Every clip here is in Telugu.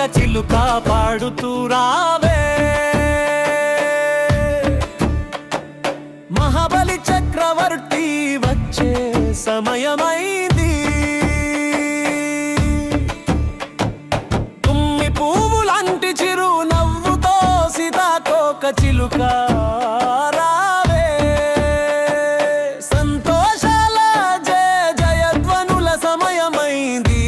చిలుక పాడుతూ రావే. మహాబలి చక్రవర్తి వచ్చే సమయమైంది. తుమ్మి పువ్వులాంటి చిరు నవ్వుతో సీతాకోక చిలుక రావే. సంతోషాల జయధ్వనుల సమయమైంది.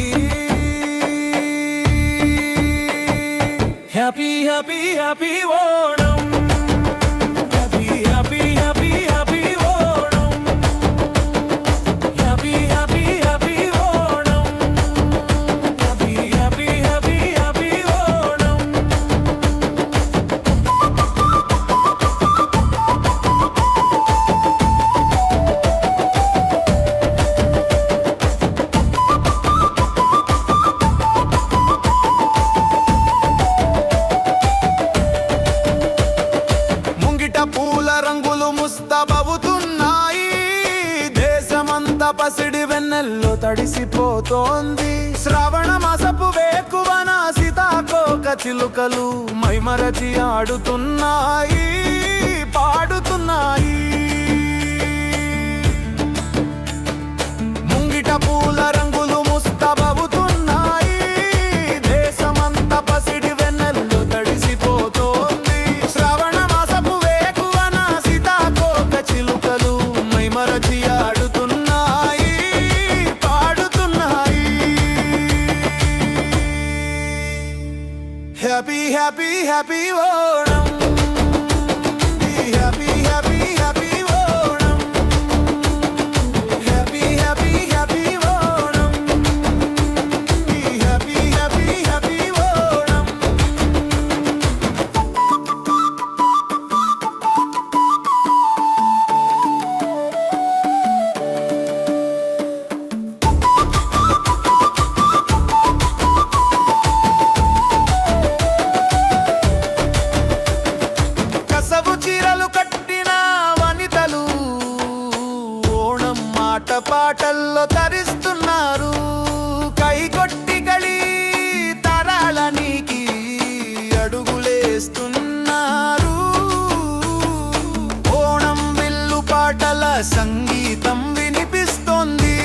Happy happy happy Onam. Happy happy happy happy Onam. Happy happy happy Onam. Happy happy happy happy Onam. పూల రంగులు ముస్తాబవుతున్నాయి. దేశమంతా పసిడి వెన్నెల్లో తడిసిపోతోంది. శ్రావణ మాసపు వేకువన సీతాకోక చిలుకలు మైమరచి ఆడుతున్నాయి, పాడుతున్నాయి. ముంగిట పూల రంగులు ముస్తాబవుతున్నాయి. దేశమంతా పసిడి వెన్నెల్లో తడిసిపోతోంది. శ్రావణ మరచి ఆడుతున్నాయి, పాడుతున్నాయి. Happy happy happy Onam. Happy happy happy Onam. Happy happy happy Onam. Happy happy happy Onam. పాటల్లో తరిస్తున్నారు. కైకొట్టి గళి తరాలనికి అడుగులేస్తున్నారు. ఓణం విల్లు పాటల సంగీతం వినిపిస్తోంది.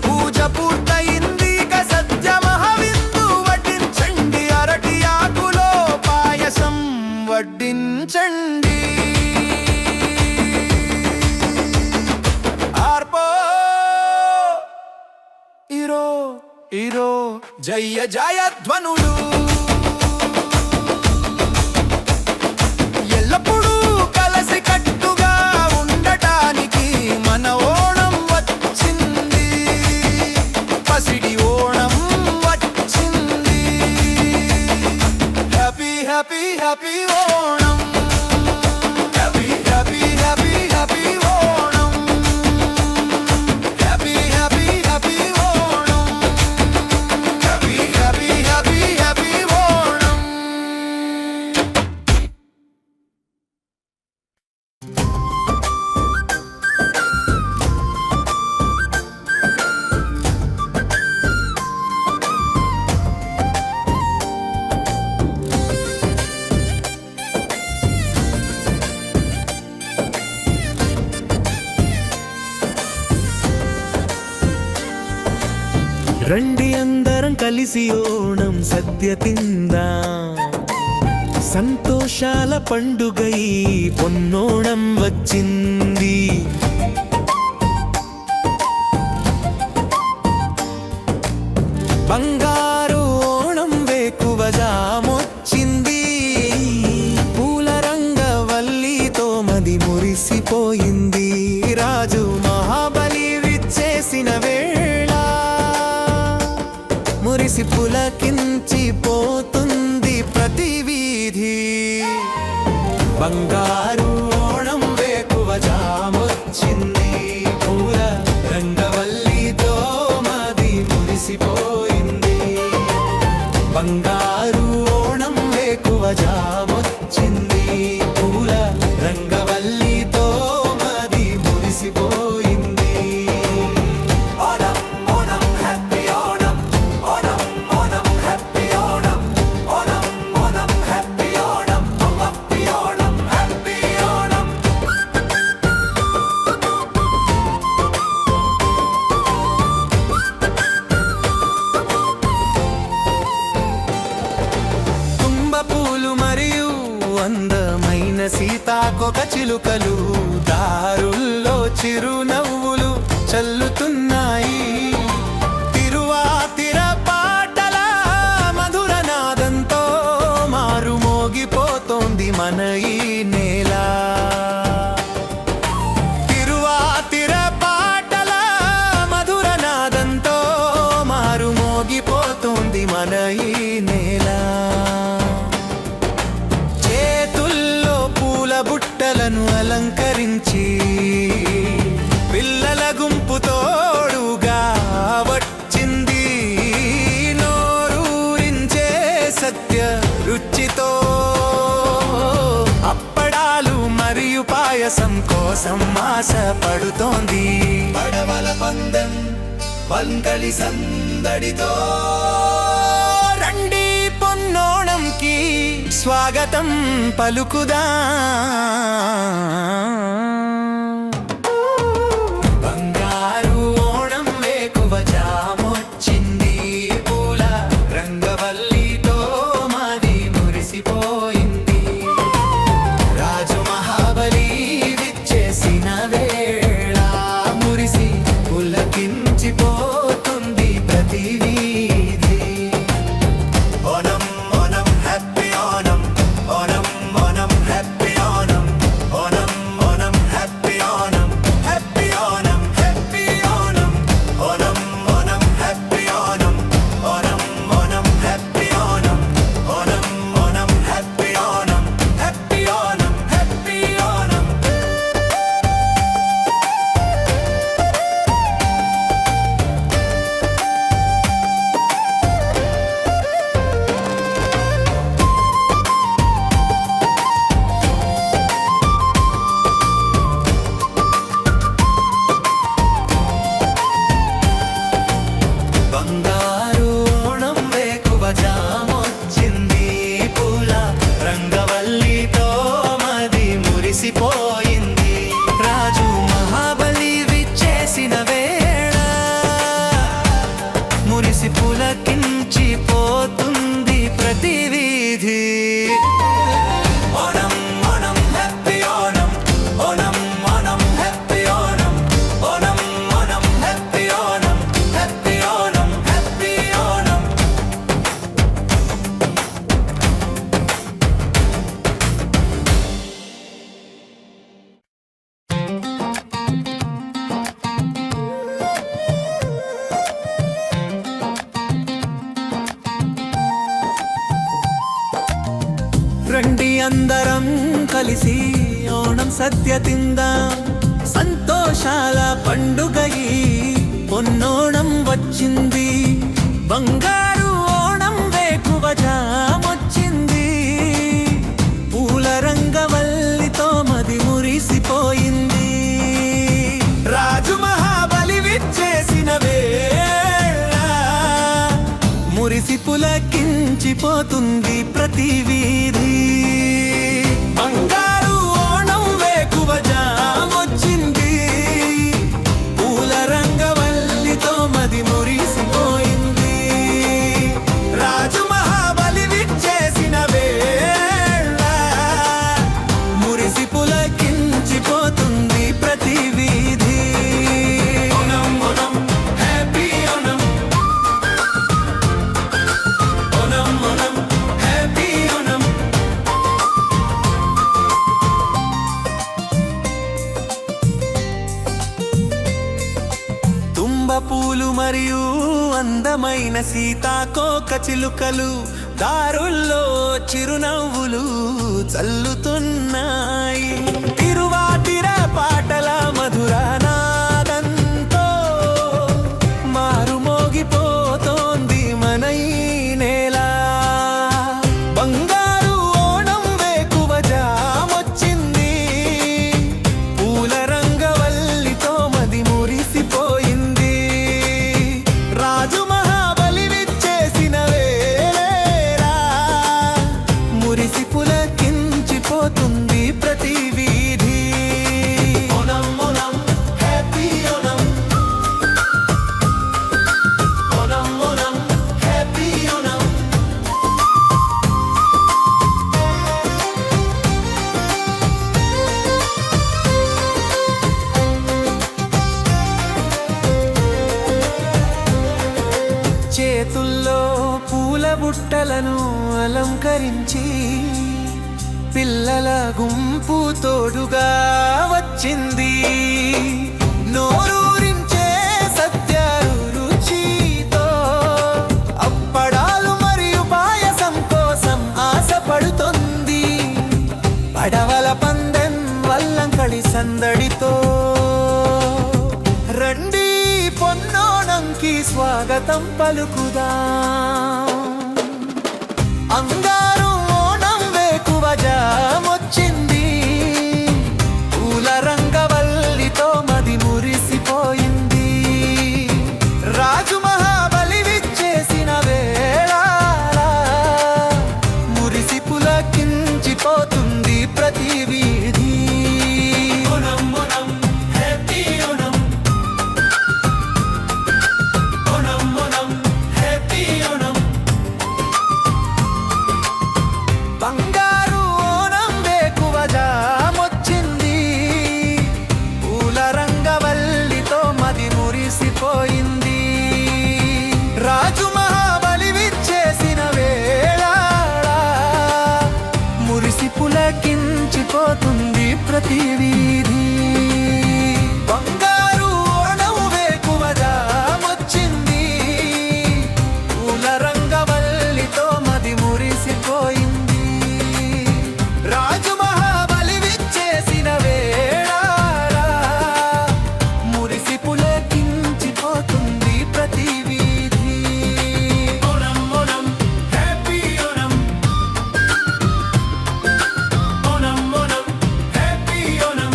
పూజ పూర్తయింది. సత్య మహావిందు వడ్డించండి. అరటి ఆకులో పాయసం వడ్డించండి. ఇరో జయ జయధ్వనులు ఎల్లప్పుడూ కలసి కట్టుగా ఉండటానికి మన ఓణం వచ్చింది. పసిడి ఓణం వచ్చింది. Happy happy happy Onam. Happy happy happy happy Onam. Happy happy happy Onam. Happy happy happy happy Onam. రండి అందరం కలిసి ఓణం సద్య తిందాం. సంతోషాల పండుగై పొన్నోణం వచ్చింది. బంగారు ఓణం వేకువ జామొచ్చింది. పూల రంగవల్లితో మది మురిసిపోయింది. రాజు మహాబలి విచ్చేసిన వేళ మురిసి పులకించిపోతుంది ప్రతి వీధి. బంగారు ఓణం వేకువ జామొచ్చింది. పూల రంగవల్లితో మది మురిసిపోయింది. బంగారు ఓణం వేకువ జామొచ్చింది. పూల రంగవల్లితో మది మురిసిపోయింది. ఓణం ఓణం హ్యాపీ ఓణం. సీతాకోక చిలుకలు దారుల్లో చిరునవ్వులు చల్లుతున్నాయి. తిరువాతిర పాటల మధుర నాదంతో మారుమోగిపోతోంది మన ఈ నేల. తిరువాతిర పాటల మధుర నాదంతో మారుమోగిపోతోంది మన ఈ నేల. చేతుల్లో పూల బుట్టలను అలంకరించి పిల్లల గుంపు తోడుగా వచ్చింది. నోరూరించే సత్య రుచితో అప్పడాలు మరియు పాయసం కోసం ఆశ పడుతోంది. పడవల పందెం పంకలి సందడితో రండి పొన్నోణంకి స్వాగతం పలుకుదా. బంగారు ఓణం వేకువ జామొచ్చింది. పూల రంగవల్లితో మాది మురిసిపోయింది. రాజు మహాబలి విచ్చేసిన వేళ మురిసి పులకించిపోతుంది ప్రతి వీధి. Onam Onam happy Onam, Onam Onam happy Onam, Onam Onam happy Onam, happy Onam happy Onam, Onam Onam happy Onam, Onam Onam happy Onam, Onam Onam happy Onam, happy Onam happy Onam. బంగారు ఓణం వేకువ జామొచ్చింది. పూల రంగవల్లితో మది మురిసిపోయింది. రాజు మహాబలి విచ్చేసిన వేళ మురిసి పులకించిపోతుంది ప్రతి వీధి. Onam Onam happy Onam, Onam Onam happy Onam, Onam Onam happy Onam, happy Onam happy Onam. రండి అందరం కలిసి ఓణం సద్య తిందాం. సంతోషాల పండుగ ఈ పొన్నోణం వచ్చింది. బంగారు ఓణం వేకువ జామొచ్చింది. పూల రంగవల్లితో మది మురిసిపోయింది. రాజు మహాబలి విచ్చేసిన వేళ మురిసి పులకించిపోతుంది ప్రతి వీధి. బంగారు ఓణం వేకువ జామొచ్చింది. పూల రంగవల్లితో మది మురిసిపోయింది. రాజు మహాబలి విచ్చేసిన వేళ మురిసి పులకించిపోతుంది ప్రతి వీధి. Onam Onam happy Onam, Onam Onam happy Onam. తుంబ పూలు మరియు అందమైన సీతాకోక చిలుకలు దారుల్లో చిరునవ్వులు చల్లుతున్నాయి. తిరువాతిర పాటల మధుర నాదంతో మారుమోగిపోతోంది మన ఈ నేల. బంగారు ఓణం వేకువ జామొచ్చింది. పూల రంగవల్లితో మది మురిసిపోయింది. రాజు మహాబలి విచ్చేసిన వేళ మురిసి పులకించిపోతుంది అలంకరించి పిల్లల గుంపు తోడుగా వచ్చింది. నోరూరించే సత్య రుచితో అప్పడాలు మరియు పాయసం కోసం ఆశపడుతుంది. పడవల పందెం వల్లంకడి సందడితో రండి పొన్నోణంకి స్వాగతం పలుకుదాం. అంగారు ఓణం వేకువజామొచ్చింది. పూల రంగవల్లితో మది మురిసిపోయింది. రాజు మహాబలి విచ్చేసిన వేళ మురిసి పులకించిపోతుంది ప్రతి వీధి. Onam Onam happy Onam, Onam Onam happy Onam. బంగారు ఓణం వేకువజామొచ్చింది. పూల రంగవల్లితో మది మురిసిపోయింది. రాజు మహాబలి విచ్చేసిన వేళ మురిసి పులకించిపోతుంది ప్రతి వీధి. బంగారు ఓణం వేకువజామొచ్చింది. పూల రంగవల్లితో మది మురిసిపోయింది. రాజు మహాబలి విచ్చేసిన వేళ మురిసి పులకించిపోతుంది ప్రతి వీధి. Onam Onam happy Onam, Onam Onam happy Onam.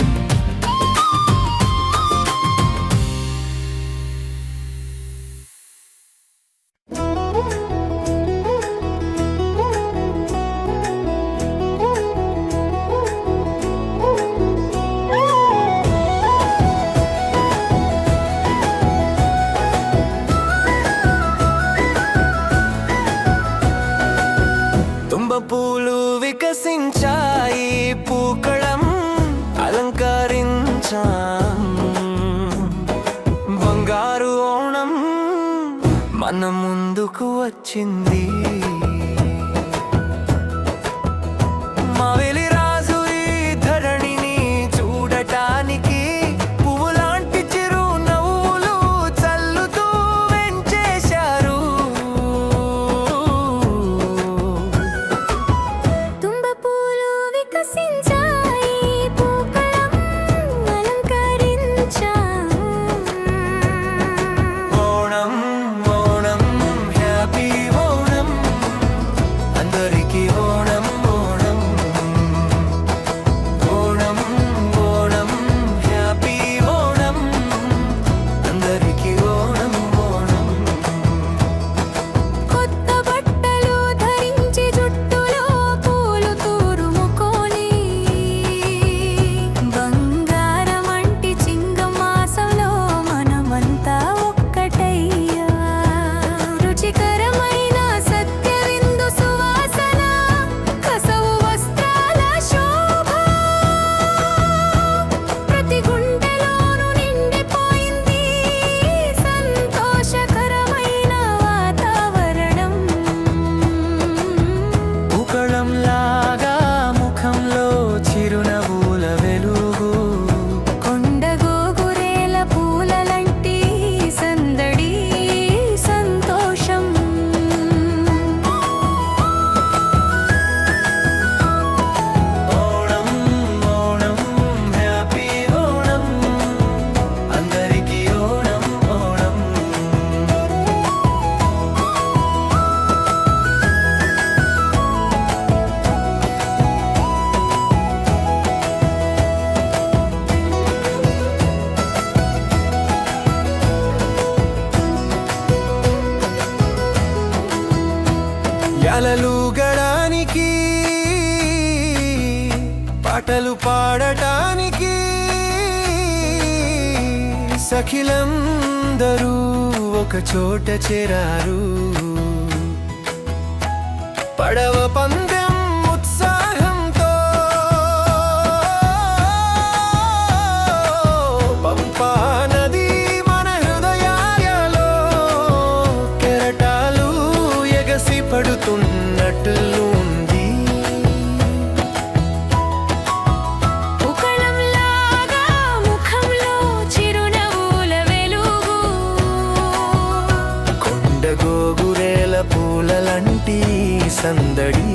తుంబ పూలు వికసించాయి, పూకళం అలంకరించాం. బంగారు ఓణం మన ముందుకు వచ్చింది. మావేలి రాజు ఈ ధరణిని చూడటానికి పువ్వులాంటి చిరు నవ్వులు చల్లుతూ వెంచేశారు. తుంబ పూలు వికసించాయి, పూకళం అలంకరించాం. ఓణం ఓణం హ్యాపీ ఓణం, అందరికీ ఓణం ఓణం. ఓణం ఓణం హ్యాపీ ఓణం, అందరికీ ఓణం ఓణం. కొత్త బట్టలు ధరించి జుట్టులో పూలు తూరుముకొని బంగారమంటి చింగమాసంలో మనమంతా ఒక్కటయ్యా. రుచికరమైన సత్య విందు సువాసన, కసవు వస్త్రాల శోభ ప్రతి గుండెలోనూ నిండిపోయింది. సంతోషకరమైన వాతావరణం. పూకళంలాగా ముఖంలో చిరునవ్వుల వెలుగు. కొండగోగురేల పూలలంటి సందడి సంతోషం. ఓణం ఓణం హ్యాపీ ఓణం, అందరికీ ఓణం ఓణం. యాలలుగడానికి, పాటలు పాడటానికి సఖిలందరూ ఒక చోట చేరారు. పడవ పందెం ఉత్సాహంతో పంపా నది మన హృదయాలలో కెరటాలు ఎగసి పడుతున్నట్లు సందడి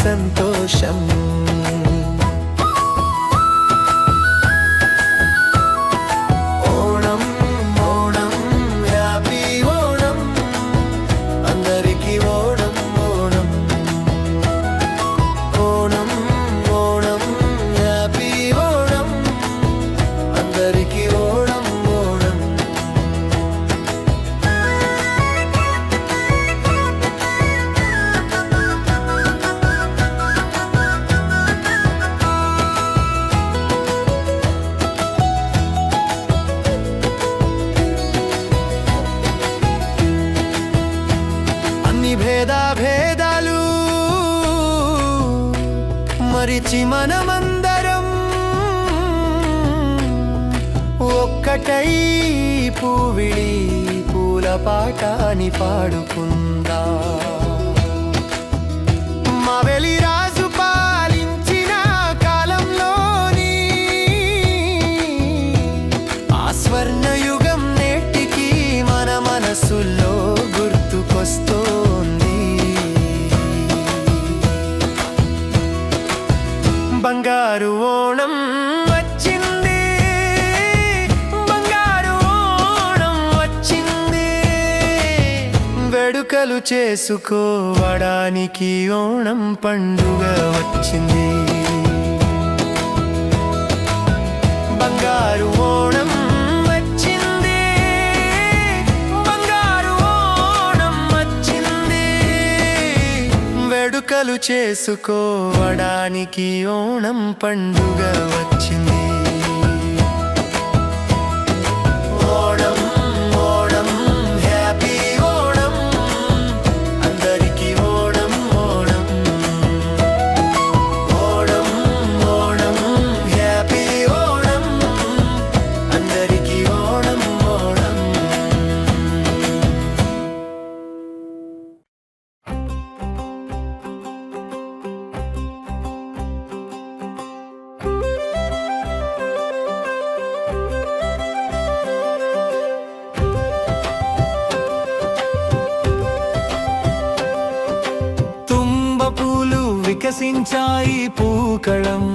సంతోషం. ఓణం ఓణం హ్యాపీ ఓణం, అందరికీ ఓణం ఓణం. ఓణం ఓణం హ్యాపీ ఓణం, అందరికీ ఓణం ఓణం. అన్ని భేదాలు మరిచి మనమందరం ఒక్కటై పూవిళి పూల పాటాని పాడుకుందా. మావెలి రాజు పాలించిన కాలంలోని ఆ స్వర్ణయుగం నేటికి మన మనసుల్లో గుర్తుకొస్తోంది. బంగారు ఓణం వచ్చింది, బంగారు ఓణం వచ్చింది, వేడుకలు చేసుకోవడానికి ఓణం పండుగ వచ్చింది. బంగారు ఓణం వచ్చింది, బంగారు ఓణం వచ్చింది, వేడుకలు చేసుకోవడానికి ఓణం పండుగ వచ్చింది. ఓణం ఓణం హ్యాపీ ఓణం, అందరికీ ఓణం ఓణం. ఓణం ఓణం హ్యాపీ ఓణం, అందరికీ ఓణం ఓణం. తుంబ పూలు వికసించాయి పూకళం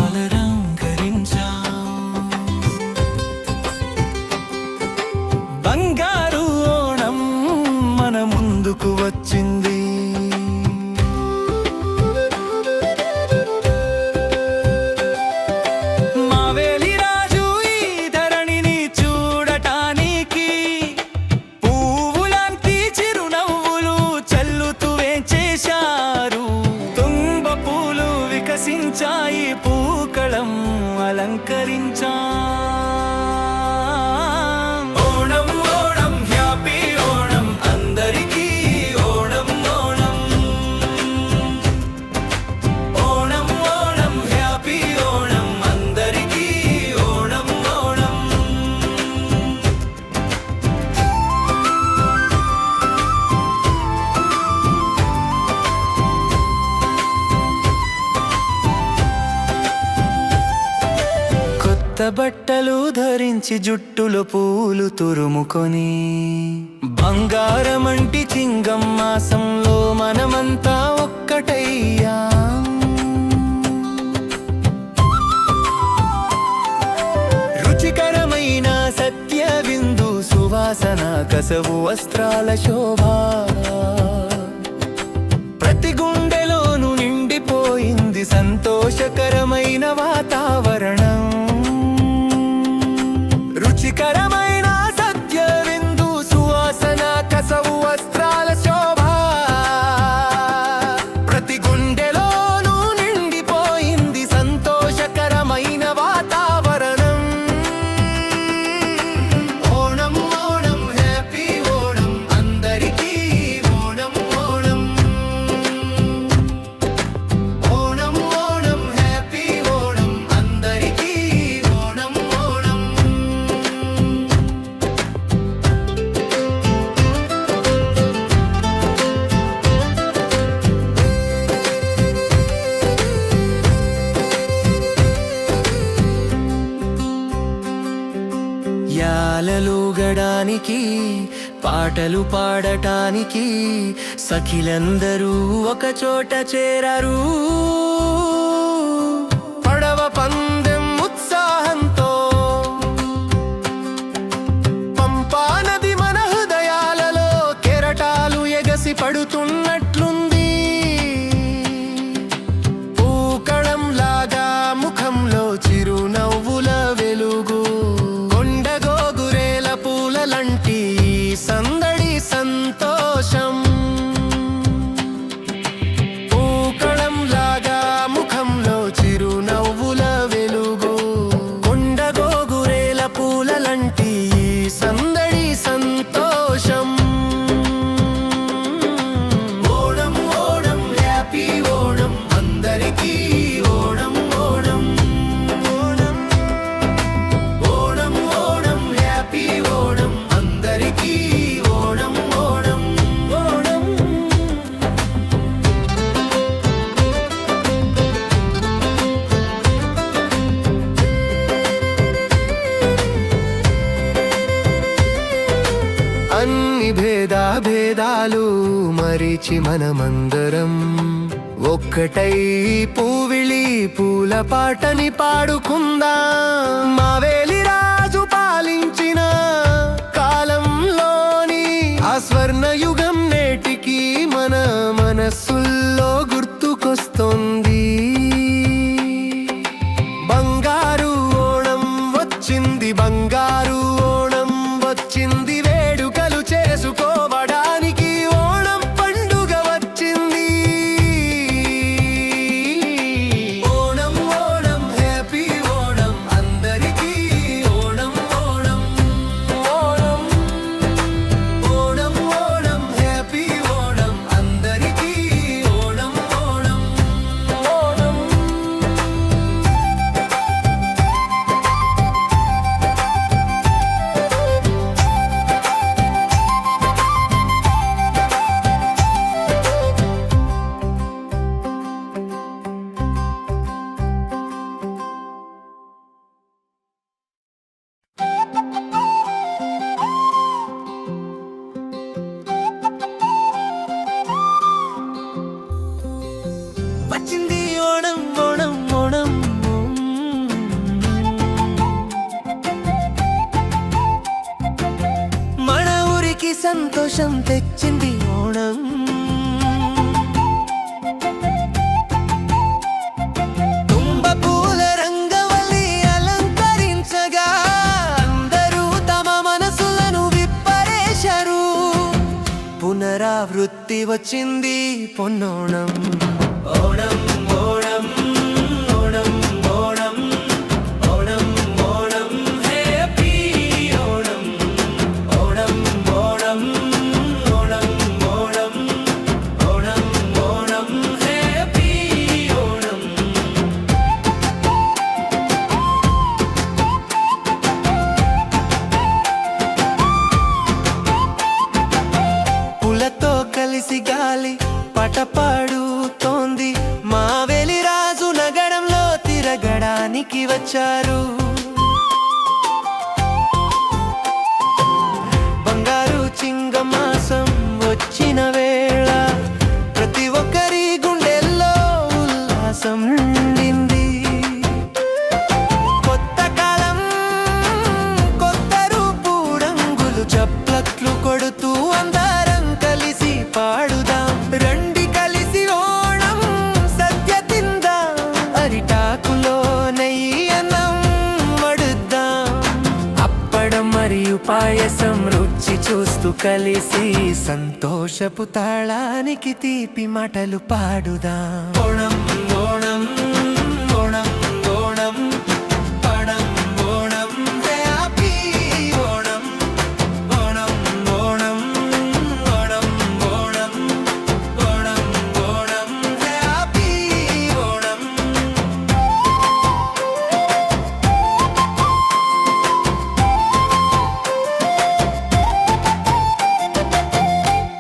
అలరంకరించా. బంగారు ఓణం మన ముందుకు వచ్చింది. మావేలి రాజు ఈ ధరణిని చూడటానికి పువ్వులాంటి చిరునవ్వులు చల్లుతూ వేచేశారు. తుంబ పూలు వికసించాయి పూకళం అలంకరించా. ఓణం ఓణం హ్యాపీ ఓణం, అందరికీ ఓణం ఓణం. ఓణం ఓణం హ్యాపీ ఓణం, అందరికీ ఓణం ఓణం. కొత్త బట్టలు ధరించి జుట్టులో పూలు తురుముకొని బంగారమంటి చింగం మాసంలో మనమంతా ఒక్కటయ్యాం. రుచికరమైన సత్య విందు సువాసన కసవు వస్త్రాల శోభ ప్రతి గుండెలోను నిండిపోయింది. సంతోషకరమైన వాతావరణం, రుచికరమైన సత్య విందు సువాసన కసవు వస్త్రాల శోభ ప్రతి గుండెలోను నిండిపోయింది. సంతోషకరమైన వాతావరణం. ఓణం ఓణం హ్యాపీ ఓణం, అందరికీ ఓణం ఓణం. ఓణం ఓణం హ్యాపీ ఓణం, అందరికీ ఓణం ఓణం. యాలలుగడానికి పాటలు పాడటానికి సఖిలందరూ ఒక చోట చేరారు. పడవ పందెం ఉత్సాహంతో పంపా నది మన హృదయాలలో కెరటాలు ఎగసి పడుతున్నట్లుంది. పూకళంలాగా ముఖంలో చిరునవ్వుల వెలుగు, కొండగోగురేల పూలలంటి సందడి సంతోషం. పూకళంలాగా ముఖంలో చిరునవ్వుల వెలుగు, కొండగోగురేల పూలలంటి సందడి సంతోషం. ఓణం ఓణం హ్యాపీ ఓణం అందరికీ ఓణం ఓణం ఓణం. ఓణం ఓణం హ్యాపీ ఓణం అందరికీ ఓణం ఓణం ఓణం. అన్ని భేదాలు మరిచి మనమందరం ఒక్కటై పూవిళి పూల పాటని పాడుకుందాం. మావేలి రాజు పాలించిన కాలంలోని ఆ స్వర్ణయుగం నేటికి మన మనస్సుల్లో గుర్తుకొస్తుంది. బంగారు ఓణం వచ్చింది, బంగారు ఓణం వచ్చింది, వేడుకలు చేసుకోవడానికి ఓణం పండుగ వచ్చింది. ఓణం ఓణం హ్యాపీ ఓణం అందరికీ ఓణం ఓణం ఓణం. ఓణం ఓణం హ్యాపీ ఓణం అందరికీ ఓణం ఓణం ఓణం. వచ్చింది ఓణం ఓణం ఓణం. మన ఊరికి సంతోషం తెచ్చింది ఓణం. తుంబ పూల రంగవల్లి అలంకరించగా అందరూ తమ మనసులను విప్పరేశారు. పునరావృత్తి వచ్చింది పొన్నోణం. ఓణం ఓణం ఓణం ఓణం ఓణం ఓణం హ్యాపీ ఓణం. ఓణం ఓణం ఓణం ఓణం ఓణం ఓణం హ్యాపీ ఓణం. పులతో కలిసి గాలి పటపాడుతోంది. మావేలి రాజు నగరంలో తిరగడానికి వచ్చారు. బంగారు చింగమాసం వచ్చిన వేళ ప్రతి ఒక్కరి గుండెల్లో ఉల్లాసం నిండింది. కొత్త కాలం కొత్త రూపు రంగులు చప్పట్లు కొడుతూ అందరం కలిసి పాడుదాం. రండి కలిసి ఓణం సద్య తిందాం, అరిటాకులో నెయ్యి అన్నం వడుద్దాం. అప్పడం మరియు పాయసం రుచి చూస్తూ కలిసి సంతోషపు తాళానికి తీపి మాటలు పాడుదాం. ఓణం ఓణం ఓణం ఓణం పడం ఓణం హ్యాపీ ఓణం. ఓణం ఓణం ఓణం ఓణం ఓణం ఓణం హ్యాపీ ఓణం.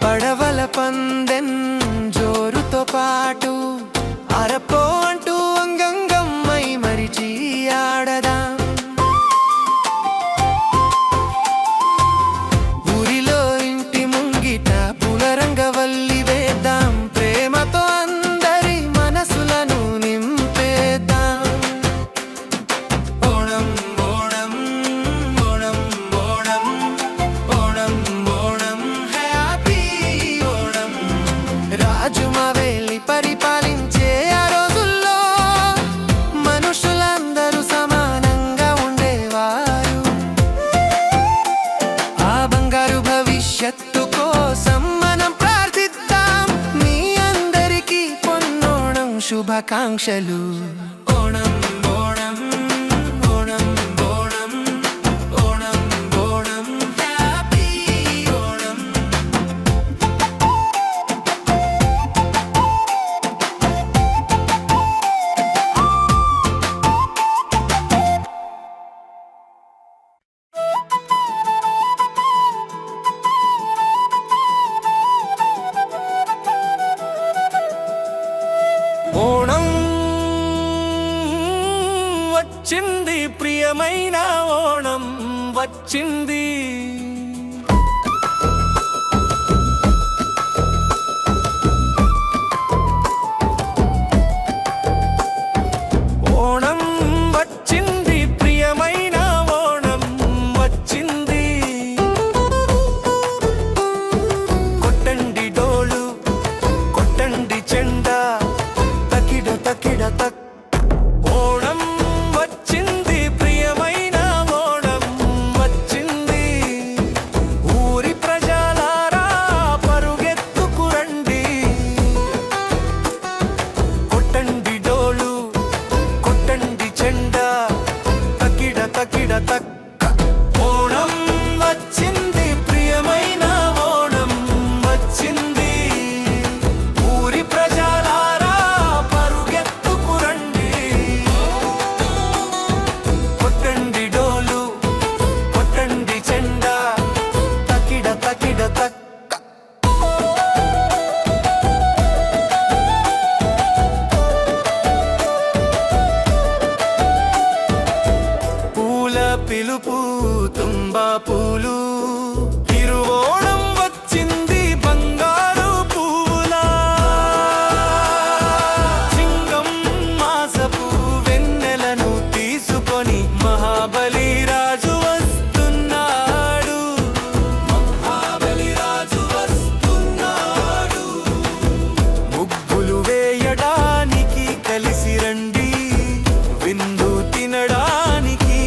పడవల పందెం జోరుతో పాటు రాజు మావేలి పరిపాలించే ఆ రోజుల్లో మనుషులందరూ సమానంగా ఉండేవారు. ఆ బంగారు భవిష్యత్తు కోసం మనం ప్రార్థిద్దాం. మీ అందరికీ పొన్నోణం శుభాకాంక్షలు. ఓణం ఓణం ఓణం ఓణం ఓణం ఓణం హ్యాపీ ఓణం. ఓణం వచ్చింది ప్రియమైన ఓణం వచ్చింది. ఓణం వచ్చింది ప్రియమైన ఓణం వచ్చింది. కొట్టండి డోలు కొట్టండి చెండా తకిడ తకిడ తక్. ఓణం వచ్చింది ప్రియమైన ఓణం వచ్చింది. ఊరి ప్రజలారా పరుగెత్తుకురండి. కొట్టండి డోలు కొట్టండి చెండా తకిడ తకిడ తక్. ఓణం వచ్చింది ప్రియమైన ఓణం వచ్చింది. ఊరి ప్రజలారా పరుగెత్తుకురండి. కొట్టండి డోలు కొట్టండి చెండా తకిడ తకిడ తక్. పూల పిలుపు తుంబా పూలు తిరువోణం వచ్చింది బంగారు పూలా. సింగం మాసపు వెన్నెలను తీసుకొని మహాబలి రాజు వస్తున్నాడు. మహాబలి రాజు వస్తున్నాడు. ముగ్గులు వేయడానికి కలిసి రండి. విందు తినడానికి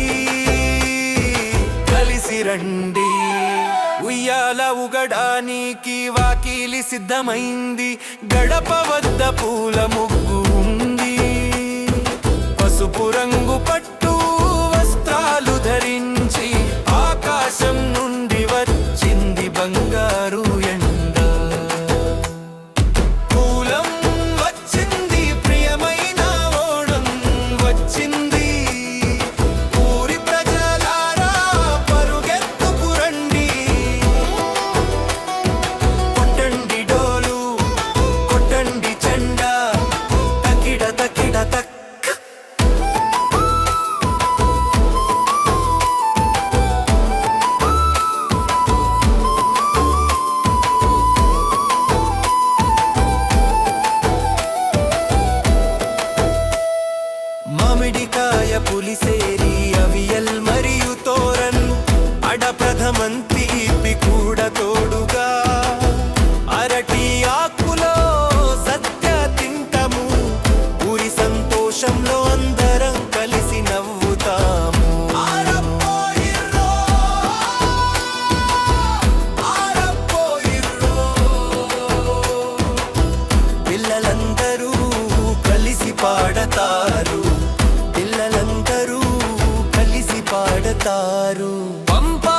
కలిసి రండి. ఉయ్యాల ఊగడానికి వాకిలి సిద్ధమైంది. గడప వద్ద పూల ముగ్గు ఉంది. పసుపు రంగు పట్టు వస్త్రాలు ధరించి ఆకాశం నుండి వచ్చింది బంగారు ఎండ. పూలం వచ్చింది ప్రియమైన ఓణం వచ్చింది. ఊరి ప్రజలారా పరుగెత్తుకురండి. కొట్టండి డోలు కొట్టండి చెండా తకిడ తకిడ తక్. మామిడికాయ పులిసేరి అవియల్ మరియు తోరన్ అడప్రథమన్ తీపి కూడా తోడుగా. అరటి ఆకులో సద్య తింటము. ఊరి సంతోషంలో అందరం కలిసి నవ్వుతాము. పిల్లలందరూ కలిసి పాడతారు. పిల్లలందరూ కలిసి పాడతారు. పంపా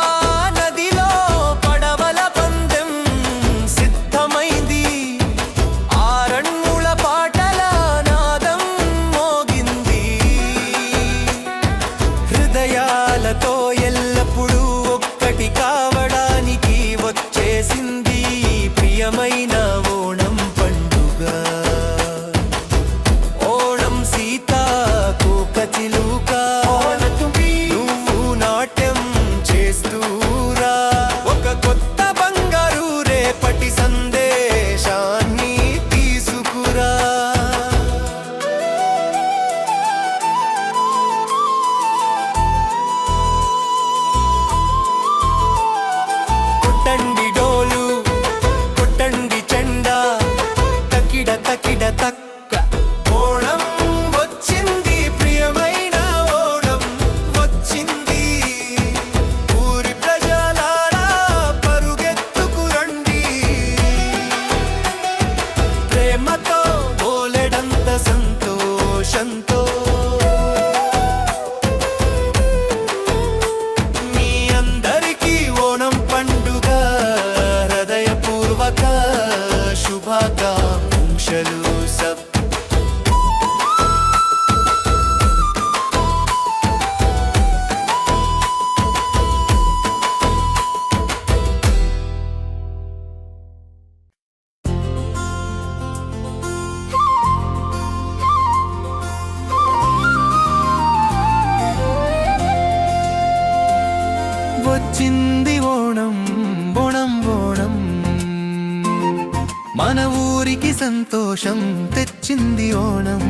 నదిలో పడవల పందెం సిద్ధమైంది. ఆరణ్యుల పాటల నాదం మోగింది. హృదయాలతో ఎల్లప్పుడూ ఒక్కటి కావడానికి వచ్చేసింది ప్రియమైన ఓణం పండుగ. ఓణం సీతా కోక చిలుక నువ్వు నాట్యం సంతోషం తెచ్చింది ఓణం.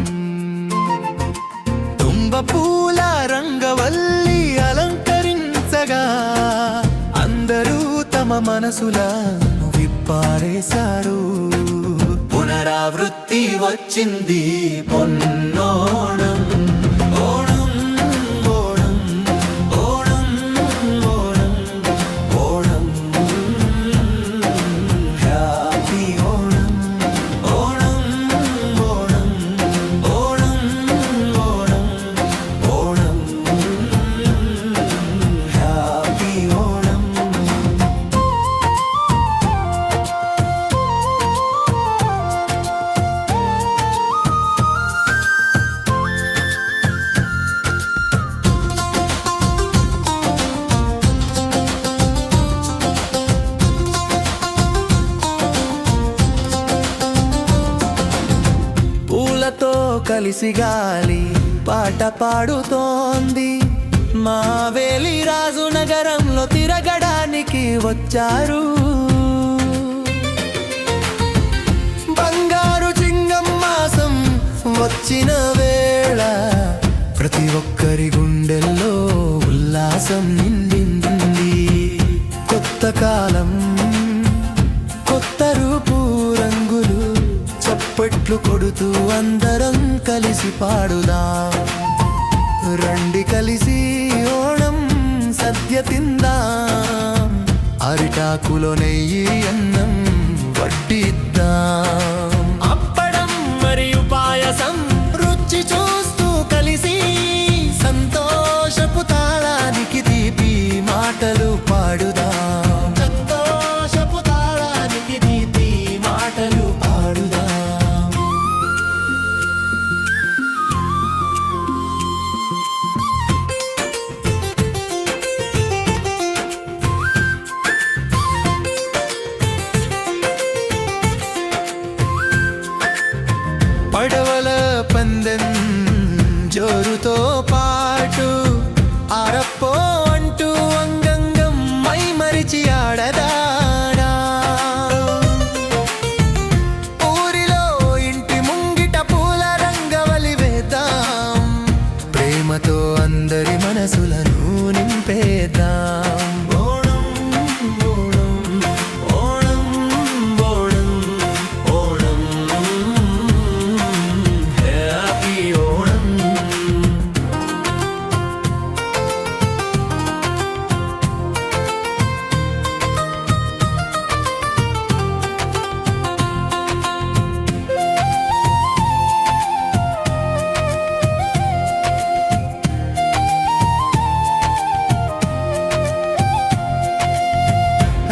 తుంబ పూల రంగవల్లి అలంకరించగా అందరూ తమ మనసులను విప్పారేశారు. పునరావృత్తి వచ్చింది పొన్నోణం. ఓణం ఓణం ఓణం ఓణం ఓణం హ్యాపీ ఓణం. ఓణం ఓణం ఓణం ఓణం ఓణం హ్యాపీ ఓణం. పూలతో కలిసి గాలి పాట పాడుతోంది. మావేలి రాజు నగరంలో తిరగడానికి వచ్చారు. బంగారు చింగం మాసం వచ్చిన వేళ ప్రతి ఒక్కరి గుండెల్లో ఉల్లాసం నిండింది. కొత్త కాలం, కొత్త రూపు రంగులు, చప్పట్లు కొడుతూ అందరం కలిసి పాడుదాం. రండి కలిసి ఓణం సద్య తిందాం. అరిటాకులో నెయ్యి అన్నం వడ్డిద్దాం. అప్పడం మరియు పాయసం రుచి చూస్తూ కలిసి సంతోషపు తాళానికి తీపి మాటలు పాడుదాం. సంతోషపు తాళానికి తీపి మాటలు పాడుదాం. పడవల పందెం జోరుతో పాటు ఆరప్పో అంటూ అంగంగం మై మరిచి ఆడదాడా. ఊరిలో ఇంటి ముంగిట పూల రంగవలి వేద్దాం. ప్రేమతో అందరి మనసులను నింపేద్దాం. ఓణం ఓణం ఓణం ఓణం ఓణం హ్యాపీ ఓణం.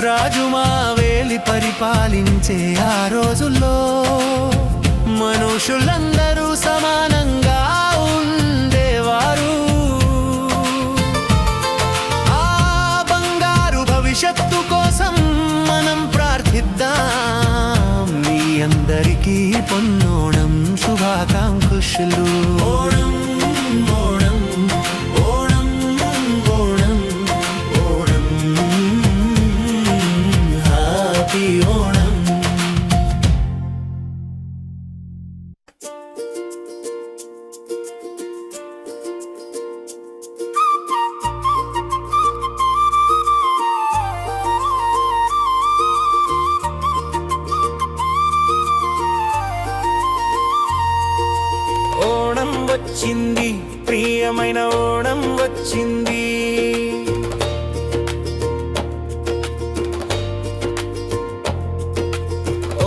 రాజు మావేలి పరిపాలించే ఆ రోజుల్లో మనుషులందరూ సమానంగా ఉండేవారు. ఆ బంగారు భవిష్యత్తు కోసం మనం ప్రార్థిద్దాం. మీ అందరికీ పొన్నోణం శుభాకాంక్షలు. ఓణం ఓణం ఓణం ఓణం ఓణం హ్యాపీ ఓణం. ఓణం వచ్చింది, ప్రియమైన ఓణం వచ్చింది.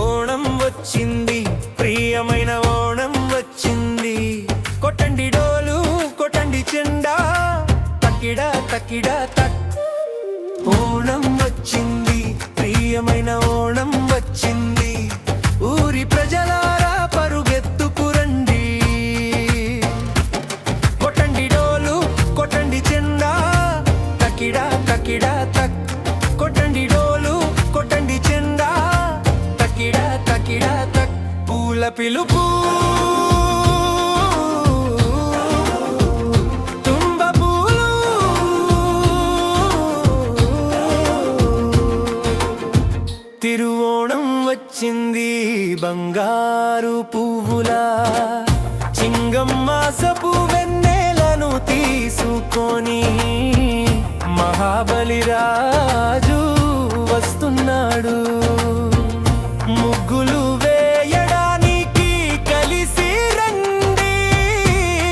ఓణం వచ్చింది, ప్రియమైన ఓణం వచ్చింది. కొట్టండి డోలు, కొట్టండి చెండా, తక్కిడా తక్కిడా తక్. ఓణం వచ్చింది, ప్రియమైన ఓణం వచ్చింది. ఊరి ప్రజలారా పరుగెత్తుకురండి. కొట్టండి డోలు, కొట్టండి చెండా, తక్కిడా తక్కిడా తక్. కొట్టండి డోలు, కొట్టండి చెండా, తక్కిడా తక్కిడా తక్. పూల పిలుపు, తుంబ పూలు, తిరువోణం వచ్చింది. బంగారు పువ్వులా చింగమ్మాసపు వెన్నెలను తీసుకొని మహాబలి రాజు వస్తున్నాడు. ముగ్గులు వేయడానికి కలిసి రండి,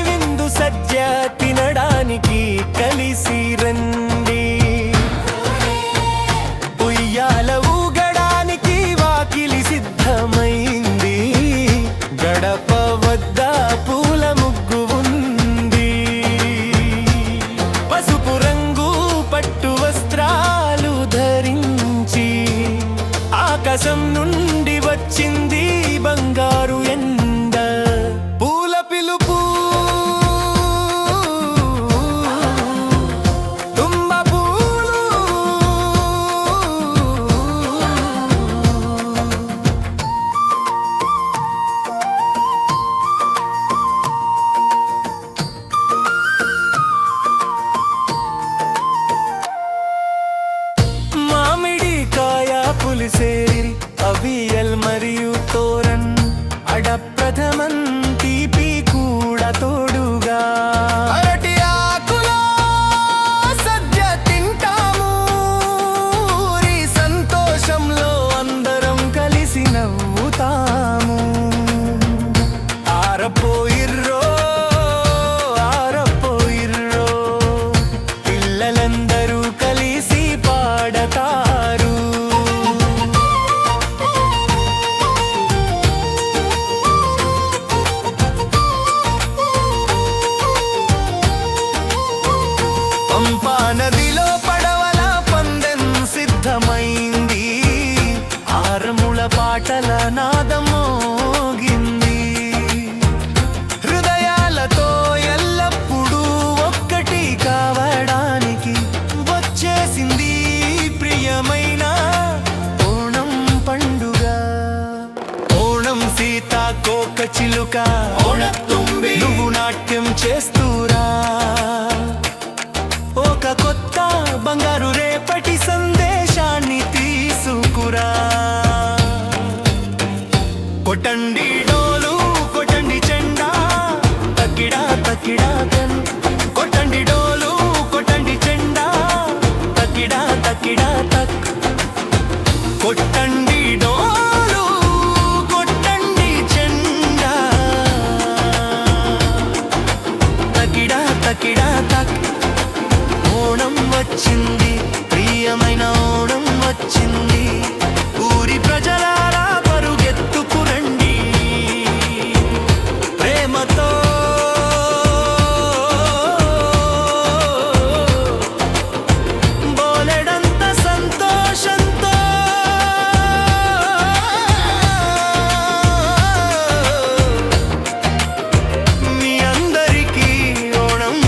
విందు సజ్జ తినడానికి కలిసి రండి. ఉయ్యాల ఊగడానికి వాకిలి సిద్ధమైంది, గడప వద్ద పూల ముగ్గు ఉంది. పసుపు రంగు పట్టు వస్త్రాలు ధరించి ఆకాశం నుండి వచ్చింది బంగారు ఎండ. పూల పిలుపు తుంబ పూలు మామిడికాయ పులిసేరి అవియల్ మరియు తోరన్ అడప్రథమన్ తీపి కూడా తోడుగా. అరటి ఆకులో సద్య తింటాము, ఊరి సంతోషంలో అందరం కలిసి నవ్వుతాము. ఆరపోయిర్రో ఆరపోయిర్రో పిల్లలందరూ కలిసి పాడతారు. పంపా నదిలో పడవల పందెం సిద్ధమైంది, ఆరముల పాటల నాదం మోగింది. హృదయాలతో ఎల్లప్పుడూ ఒక్కటి కావడానికి వచ్చేసింది ప్రియమైన ఓణం పండుగ. ఓణం సీతాకోక చిలుక ఓణత్తుంబి నువ్వు నాట్యం చేస్తూరా, ఒక కొత్త బంగారు రేపటి సందేశాన్ని తీసుకురా. కొట్టండి డోలు కొట్టండి చెండా తక్కిడా తక్కిడా తన్. కొట్టండి డోలు కొట్టండి చెండా తక్కిడా తక్కిడా తక్. కొట్టండి డోలు కొట్టండి చెండా తక్కిడా తక్కిడా తక్. ఓణం వచ్చింది, ప్రియమైన ఓణం వచ్చింది. ఊరి ప్రజలారా పరుగెత్తుకురండి, ప్రేమతో బోలెడంత సంతోషంతో మీ అందరికీ ఓణం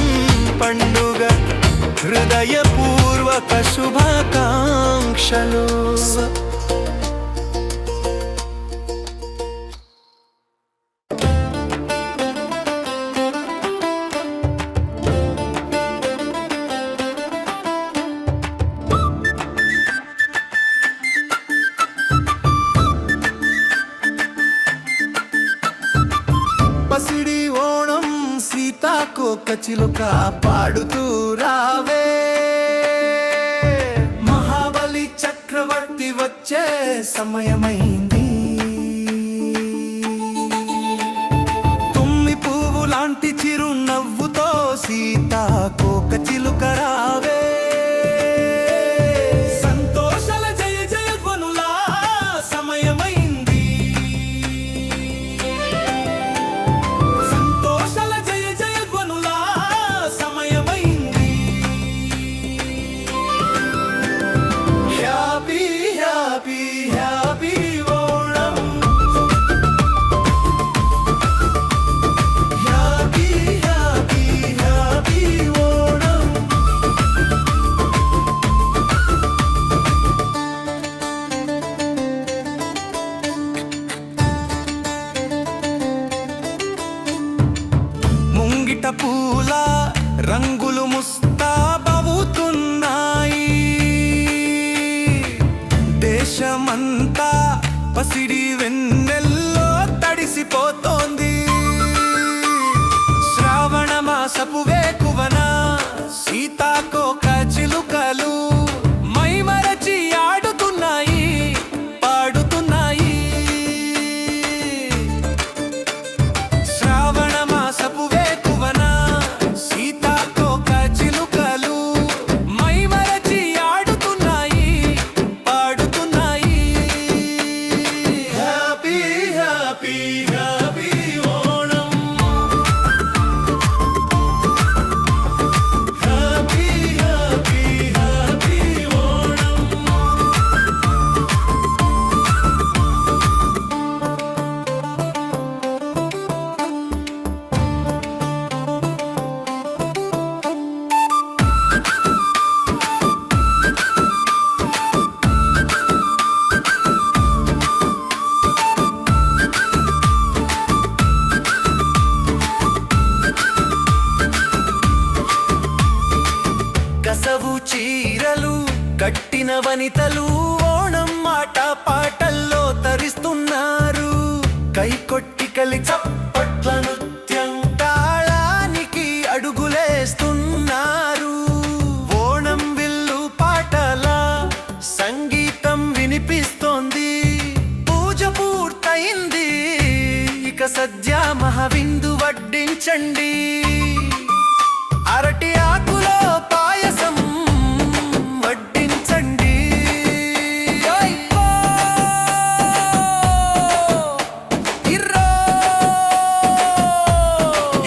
పండుగ హృదయపూర్వక శుభాకాంక్షలు. పసిడి ఓణం సీతాకోక చిలుక పాడుతూ రావే, మహాబలి చక్రవర్తి వచ్చే సమయమైంది. తుమ్మి పువ్వు లాంటి చిరునవ్వుతో సీతాకోక చిలుక రావే. సంతోషాల జయ జయ ధ్వనులా సమయమైంది, సంతోషాల జయ జయ ధ్వనులా సమయమైంది. Happy happy happy Onam, happy happy happy Onam. ముంగిట పూల రంగులు ముస్తాబవుతున్నాయి, దేశమంతా పసిడి వెన్నెల్ల కట్టిన వనితలు ఓణం మాట పాటల్లో తరిస్తున్నారు. కై కొట్టి కలి చప్పట్ల నృత్యం తాళానికి అడుగులేస్తున్నారు. ఓణం విల్లు పాటల సంగీతం వినిపిస్తోంది. పూజ పూర్తయింది, ఇక సద్య మహావిందు వడ్డించండి. అరటి ఆకులో పాయసం వడ్డించండి. ఓయ్యో! ఇర్రో!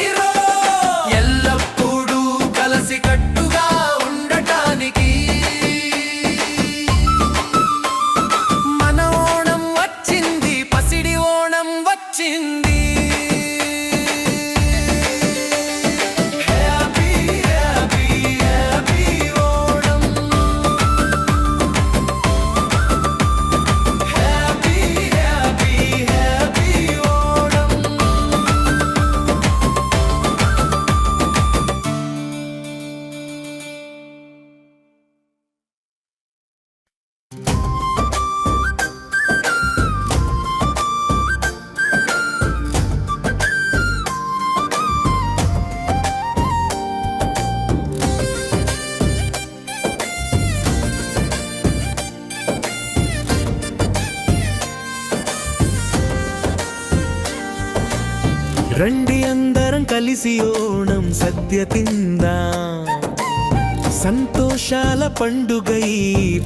ఇర్రో! ఎల్లప్పుడూ కలిసికట్టుగా ఉండటానికి మన ఓణం వచ్చింది, పసిడి ఓణం వచ్చింది. రండి అందరం కలిసి ఓణం సద్య తిందాం. సంతోషాల పండుగై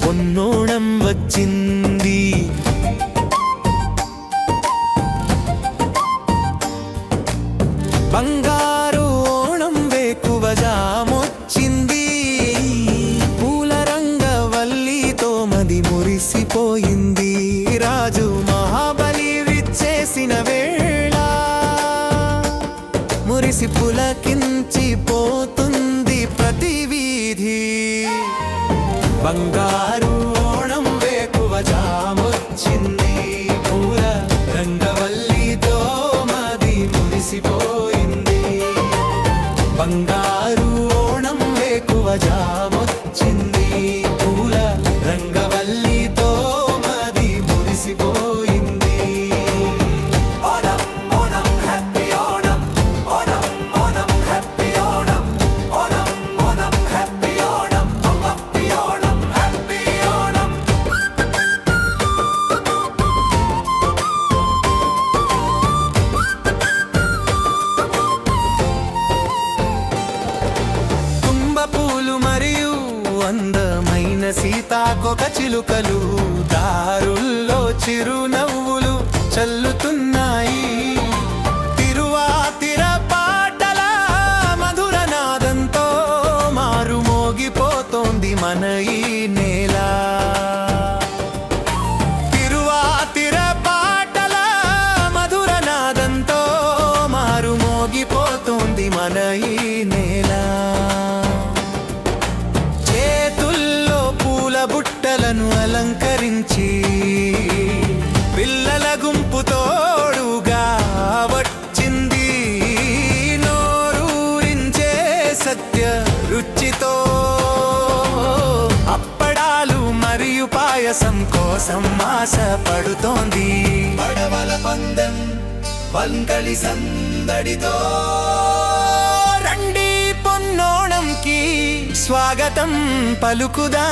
పొన్నోణం వచ్చింది. బంగారు ఓణం వేకువ జామొచ్చింది. పూల రంగవల్లితో మది మురిసిపోయింది. రాజు మహాబలి విచ్చేసిన వేళ మురిసి పులకించిపోతుంది ప్రతి వీధి. బంగారు ఓణం వేకువ జామొచ్చింది. పూల రంగవల్లితో మది మురిసిపోయింది. బంగారు ఓణం వేకువ జామొచ్చింది. పూల రంగవల్లితో మది మురిసిపోయింది. Onam Onam happy Onam, Onam Onam happy Onam, Onam Onam happy Onam, happy Onam happy Onam. తుంబ పూలు మరియు అందమైన సీతాకొక చిలుకలు దారుల్లో చిరునవ్వులు చల్లుతున్నాయి. తిరువాతిర పాటల మధుర నాదంతో మారు మోగిపోతోంది మన ఈ నేల. తిరువాతిర పాటల మధుర నాదంతో మారు మోగిపోతోంది మన ఈ నేల. చేతుల్లో పూల బుట్టలను అలంకరించి పిల్లల గుంపు తోడుగా వచ్చింది. నోరూరించే సత్య రుచితో అప్పడాలు మరియు పాయసం కోసం ఆశ పడుతోంది. పడవల పందెం పంకళి సందడితో రండి పొన్నోణంకి స్వాగతం పలుకుదా.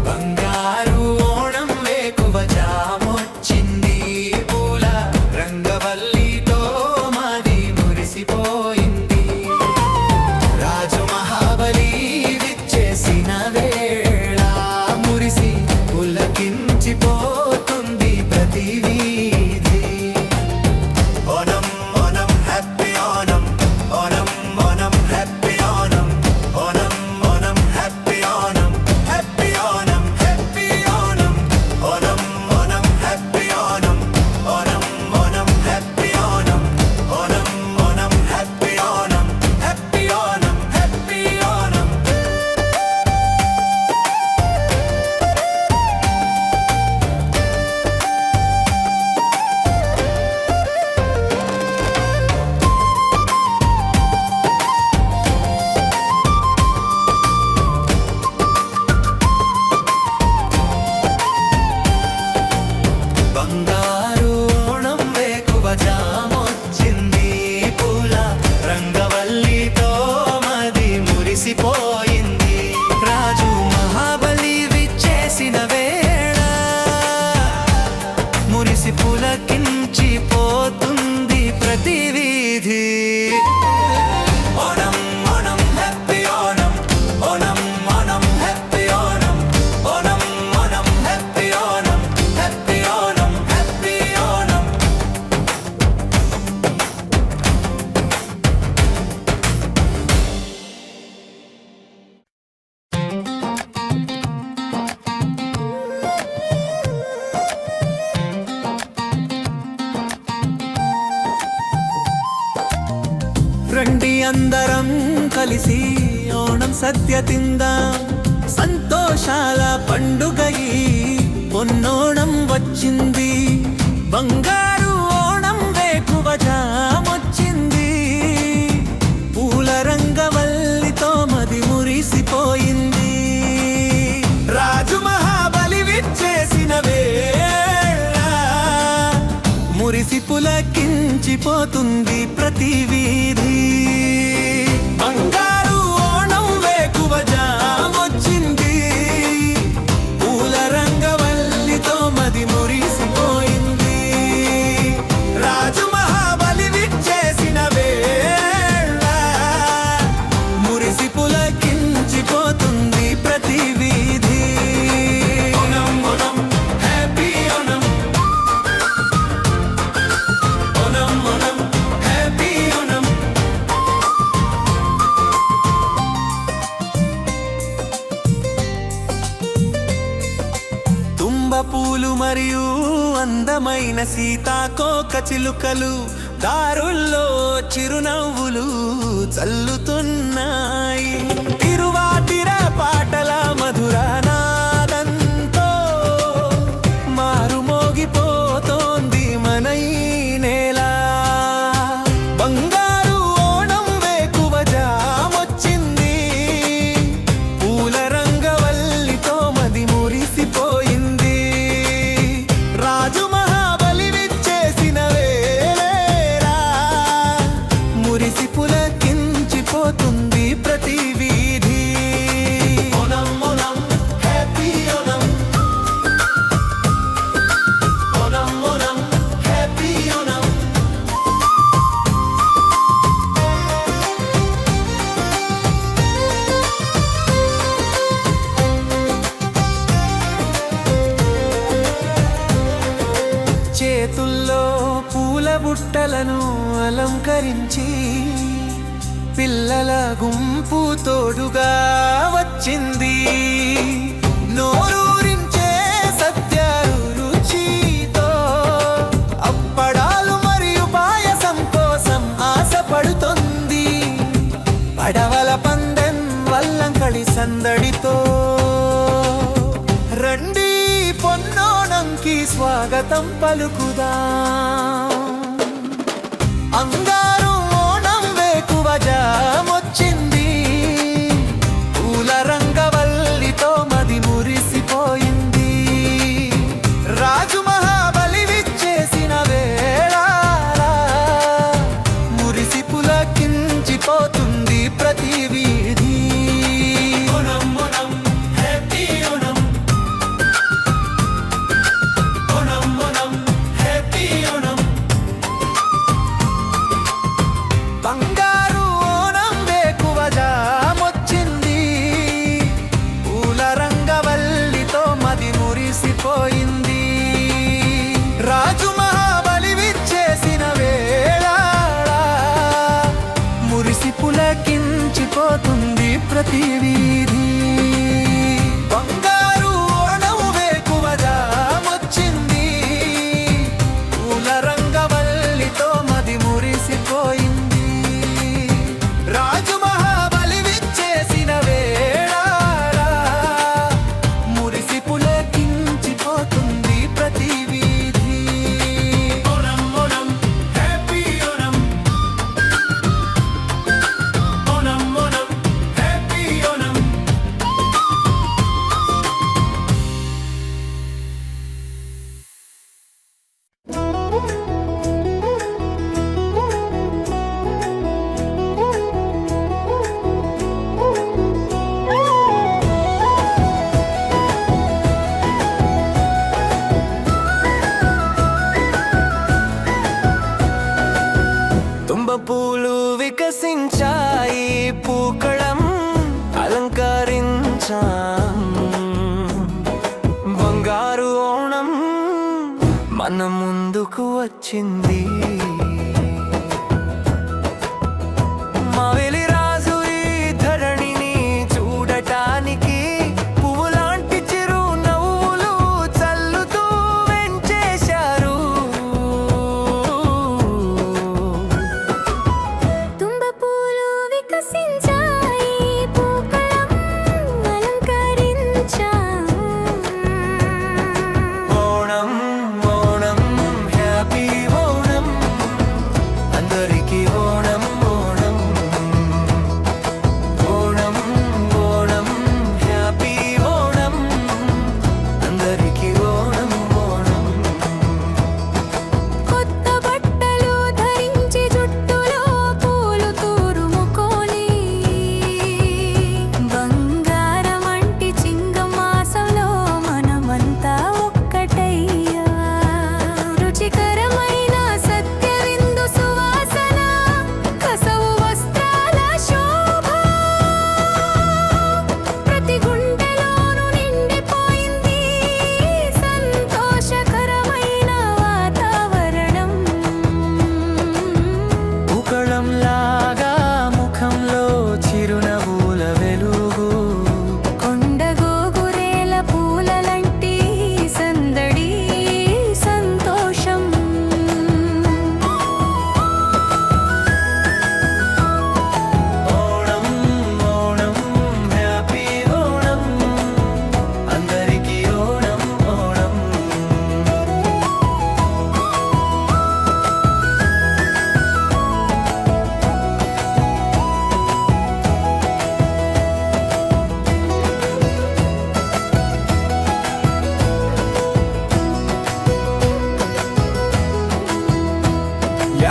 బంగారు ఓణం వేకువ జామొచ్చింది. పూల రంగవల్లితో మాది మురిసిపోయింది. రాజు మహాబలి విచ్చేసిన వేళ మురిసి పులకించిపోతుంది ప్రతి వీధి. Onam Onam happy Onam, Onam Onam happy Onam, Onam Onam happy అందరం కలిసి ఓణం సద్య తిందాం, సంతోషాల పండుగ ఈ పొన్నోణం వచ్చింది. బంగారు ఓణం వేకువ జామొచ్చింది, పూల రంగవల్లితో మది మురిసిపోయింది. రాజు మహాబలి విచ్చేసిన వేళ మురిసి పులకించిపోతుంది ప్రతి వీధి. బంగారు ఓణం వేకువ జామొచ్చింది, పూల రంగవల్లితో మది మురిసిపోయింది. రాజు మహాబలి విచ్చేసిన వేళ మురిసి పులకించిపోతుంది ప్రతి వీధి. Onam Onam happy Onam, Onam Onam happy Onam. తుంబ పూలు మరియు అందమైన సీతాకోక చిలుకలు దారుల్లో చిరునవ్వులు చల్లుతున్నాయి. తిరువాతిర పాటల మధుర నాదంతో మారుమోగిపోతోంది మన ఈ నేల. బంగారు ఓణం వేకువ జామొచ్చింది, పూల రంగవల్లితో మది మురిసిపోయింది. రాజు మహాబలి విచ్చేసిన వేళ మురిసి పులకించిపోతుంది ప్రతి వీధి. Onam Onam happy Onam, Onam Onam happy Onam. చేతుల్లో పూల బుట్టలను అలంకరించి పిల్లల గుంపు తోడుగా వచ్చింది. నోరూరించే సత్య రుచితో అప్పడాలు మరియు పాయసం కోసం ఆశపడుతుంది. పడవల పందెం వల్లంకళి సందడితో రండి పొన్నోణంకి స్వాగతం పలుకుదాం. అంగారు ఓణం వేకువ జామొచ్చింది, పూల రంగవల్లితో మది మురిసిపోయింది. రాజు మహాబలి విచ్చేసిన వేళ మురిసి పులకించిపోతుంది ప్రతి వీధి. Onam Onam happy Onam, Onam Onam happy Onam. బంగారు ఓణం వేకువ జామొచ్చింది, పూల రంగవల్లితో మది మురిసిపోయింది. రాజు మహాబలి విచ్చేసిన వేళ మురిసి పులకించిపోతుంది ప్రతి వీధి. బంగారు ఓణం వేకువ జామొచ్చింది, పూల రంగవల్లితో మది మురిసిపోయింది. రాజు మహాబలి విచ్చేసిన వేళ మురిసి పులకించిపోతుంది ప్రతి వీధి. Onam Onam happy Onam, Onam Onam happy Onam. తుంబ పూలు వికసించాయి, పూకళం అలంకరించాం. బంగారు ఓణం మన ముందుకు వచ్చింది. మావేలి రాజు ఈ ధరణిని చూడటానికి పువ్వులాంటి చిరు నవ్వులు చల్లుతూ వెంచేశారు. తుంబ పూలు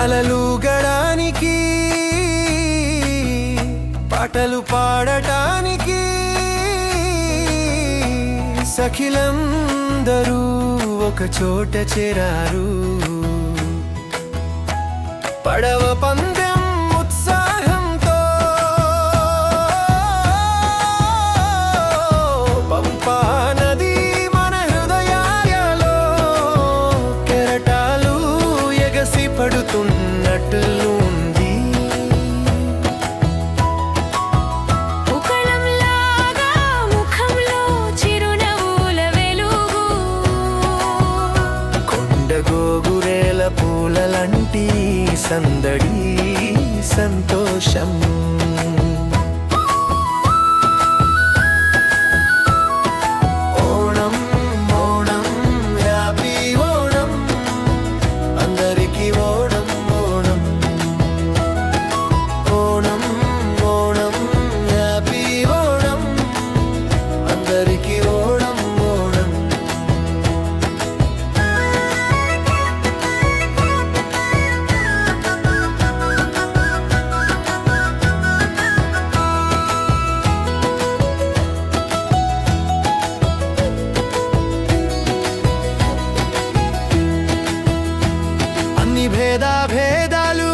అలలుగడానికి పాటలు పాడటానికి సఖిలందరూ ఒక చోట చేరారు. పడవ పందెం ఉత్సాహంతో పంపా నది మన హృదయాలలో కెరటాలు ఎగసి పడుతున్నట్లు ఉంది. ఉకళంలాగా ముఖంలో చిరునవ్వుల వెలుగు, కొండ గోగురేల పూలలంటి సందడి సంతోషం. ఓణం ఓణం హ్యాపీ ఓణం, అందరికీ ఓణం ఓణం. ఓణం ఓణం హ్యాపీ ఓణం, అందరికీ ఓణం ఓణం. అన్ని భేదాలు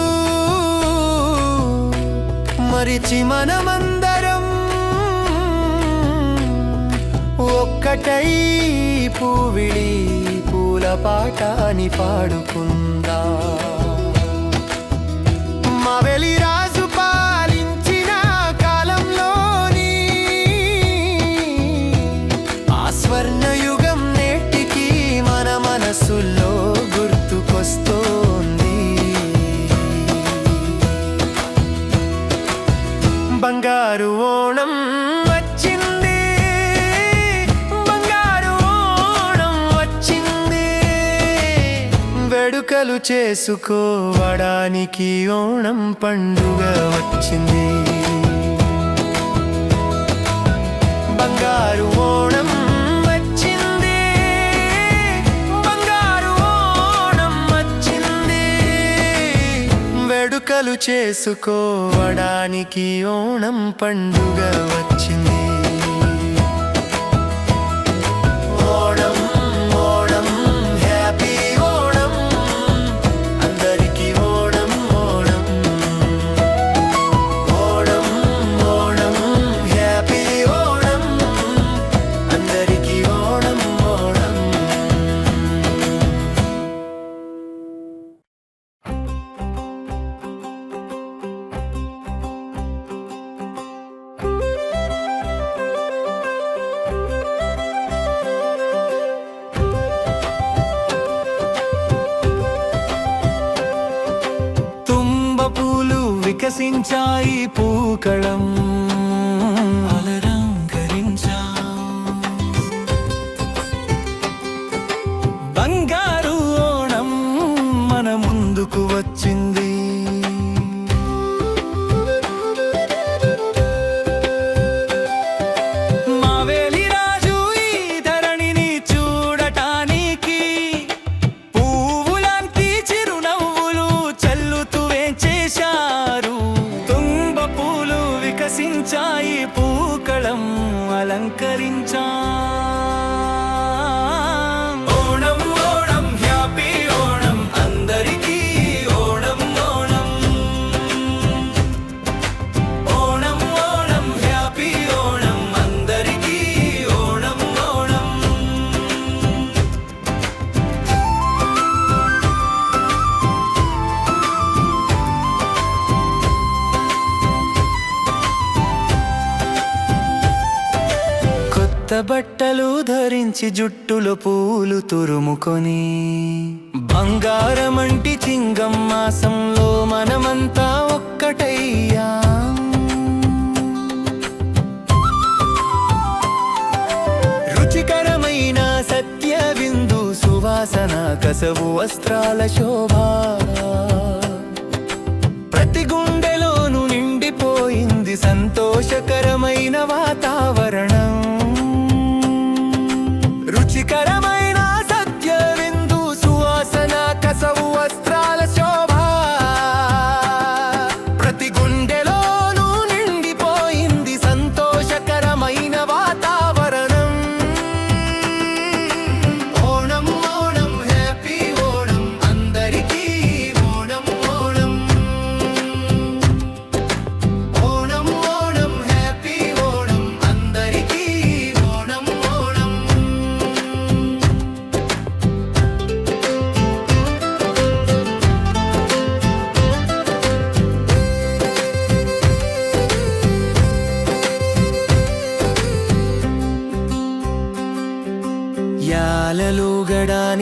మరిచి మనమందరం ఒక్కటై పూవిడి పూల పాటని పాడుకుందా. మావెలి రాజు పాలించిన కాలంలోని ఆ స్వర్ణయుగం నేటికి మన మనసుల్లో గుర్తుకొస్తోంది. బంగారు ఓణం వచ్చింది, బంగారు ఓణం వచ్చింది, వేడుకలు చేసుకోవడానికి ఓణం పండుగ వచ్చింది. బంగారు ఓణం వచ్చింది, బంగారు ఓణం వచ్చింది, వేడుకలు చేసుకోవడానికి ఓణం పండుగ వచ్చింది. ఓణం ఓణం హ్యాపీ ఓణం, అందరికీ ఓణం ఓణం. ఓణం ఓణం హ్యాపీ ఓణం, అందరికీ ఓణం ఓణం. తుంబ పూలు వికసించాయి, పూకళం అలరంకరించా. బంగారు ఓణం మన ముందుకు వచ్చింది. మావేలి రాజు ఈ ధరణిని చూడటానికి పువ్వులాంటి చిరునవ్వులు చల్లుతూ వేంచేశారు. తుంబ పూలు వికసించాయి, పూకళం అలంకరించా. ఓణం ఓణం హ్యాపీ ఓణం, అందరికీ ఓణం ఓణం. ఓణం ఓణం హ్యాపీ ఓణం, అందరికీ ఓణం ఓణం. కొత్త బట్టలు ధరించి జుట్టులో పూలు తురుముకొని బంగారమంటి చింగం మాసంలో మనమంతా ఒక్కటయ్యాం. రుచికరమైన సత్య విందు సువాసన కసవు వస్త్రాల శోభ ప్రతి గుండెలోను నిండిపోయింది. సంతోషకరమైన వాతావరణం, రుచికరమైన సత్య విందు సువాసన కసవు వస్త్రాల శోభ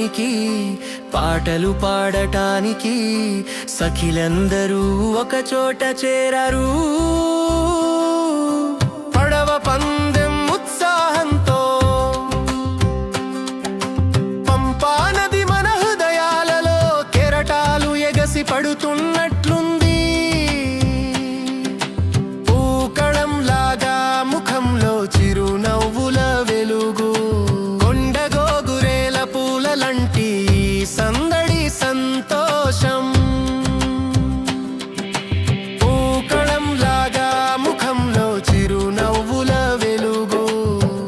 ఆడటానికి పాటలు పాడటానికి సఖిలందరూ ఒక చోట చేరారు. పడవ పందెం ఉత్సాహంతో పంపా నది మన హృదయాలలో కెరటాలు ఎగసి పడుతున్నట్లుంది. పూకళంలాగా ముఖంలో చిరునవ్వుల వెలుగు, కొండగోగురేల పూలలంటి సందడి సంతోషం. పూకళంలాగా ముఖంలో చిరునవ్వుల వెలుగు,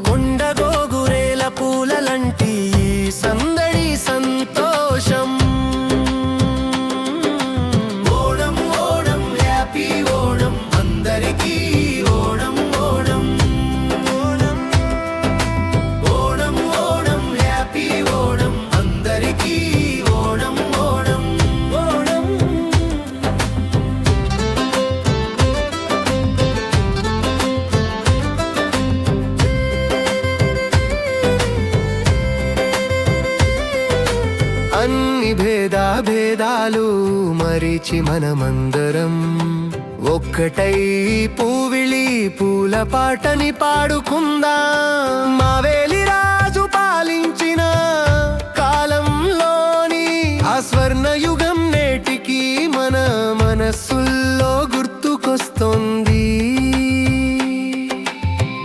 కొండగోగురేల పూలలంటి సందడి సంతోషం. ఓణం ఓణం హ్యాపీ ఓణం అందరికీ ఓణం ఓణం. ఓణం ఓణం ఓణం హ్యాపీ ఓణం అందరికీ ఓణం ఓణం ఓణం. అన్ని భేదాలు మరిచి మనమందరం ఒక్కటై పూవిళి పూల పాటని పాడుకుందాం. మావేలి రాజు పాలించిన కాలంలోని ఆ స్వర్ణయుగం నేటికి మన మనస్సుల్లో గుర్తుకొస్తుంది.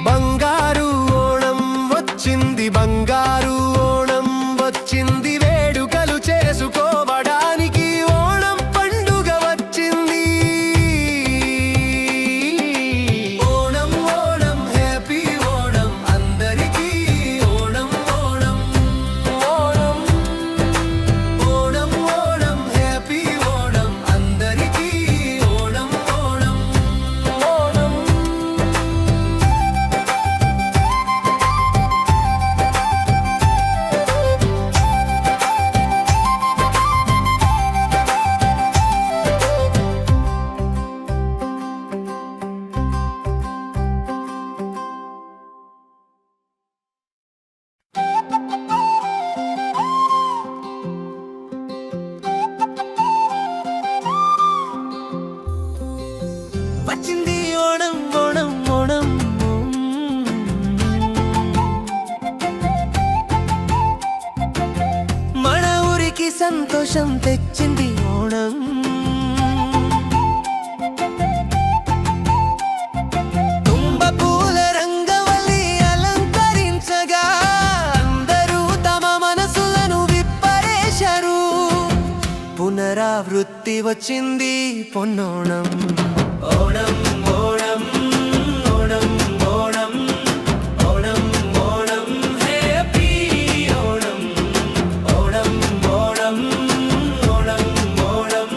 బంగారు ఓణం వచ్చింది, బంగారు ఓణం వచ్చింది, వేడుకలు చేసుకోవడానికి ఓణం పండుగ వచ్చింది. ఓణం ఓణం హ్యాపీ ఓణం అందరికీ ఓణం ఓణం. ఓణం ఓణం ఓణం హ్యాపీ ఓణం అందరికీ ఓణం ఓణం ఓణం. వచ్చింది ఓణం ఓణం ఓణం. మన ఊరికి సంతోషం తెచ్చింది ఓణం. తుంబపూల రంగవల్లి అలంకరించగా అందరూ తమ మనసులను విప్పరేశారు. పునరావృత్తి వచ్చింది పొన్నోణం. ఓణం ఓణం ఓణం ఓణం ఓణం ఓణం హ్యాపీ ఓణం. ఓణం ఓణం ఓణం ఓణం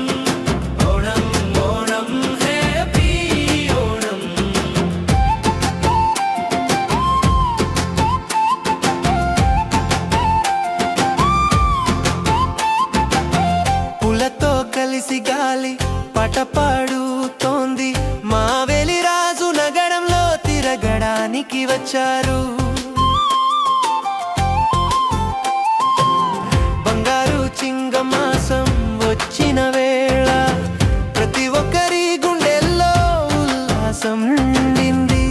ఓణం ఓణం హ్యాపీ ఓణం. పులతో కలిసి గాలి పాట పాడుతోంది. మావేలి రాజు నగరంలో తిరగడానికి వచ్చారు. బంగారు చింగమాసం వచ్చిన వేళ ప్రతి ఒక్కరి గుండెల్లో ఉల్లాసం నిండింది.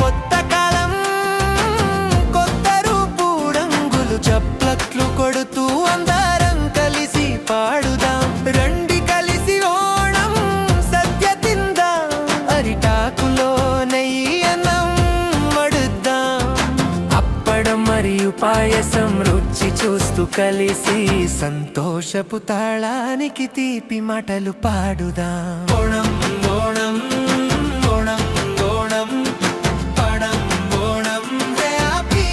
కొత్త కాలం కొత్త రూపు రంగులు చప్పట్లు కొడుతూ అందరం కలిసి పాడుదాం. రండి కలిసి ఓణం సద్య తిందాం, అరిటాకులో నెయ్యి అన్నం వడుద్దాం. అప్పడం మరియు పాయసం రుచి చూస్తూ కలిసి సంతోషపు తాళానికి తీపి మాటలు పాడుదాం. ఓణం ఓణం ఓణం ఓణం పడం ఓణం హ్యాపీ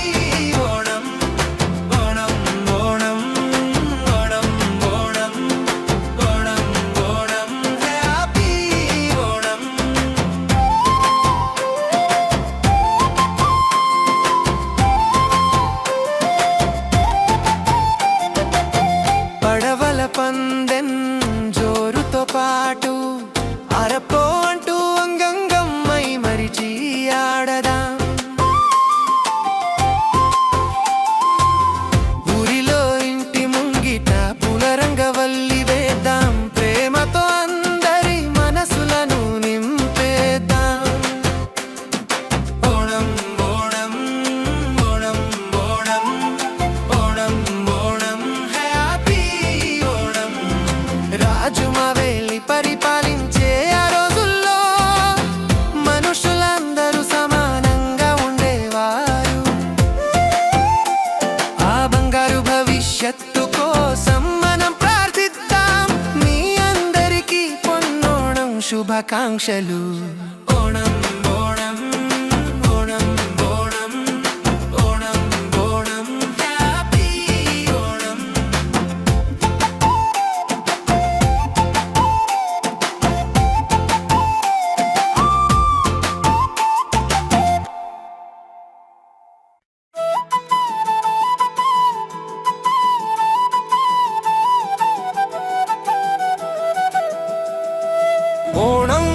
ఓణం. ఓణం ఓణం ఓణం ఓణం ఓణం ఓణం హ్యాపీ ఓణం. పడవల పందెం జోరుతో పాటు అరపో భవిష్యత్తు కోసం మనం ప్రార్థిద్దాం. మీ అందరికీ పొన్నోణం శుభాకాంక్షలు. ఓణం ఓణం ఓణం ఓణం ఓణం ఓణం హ్యాపీ ఓణం. ఓణం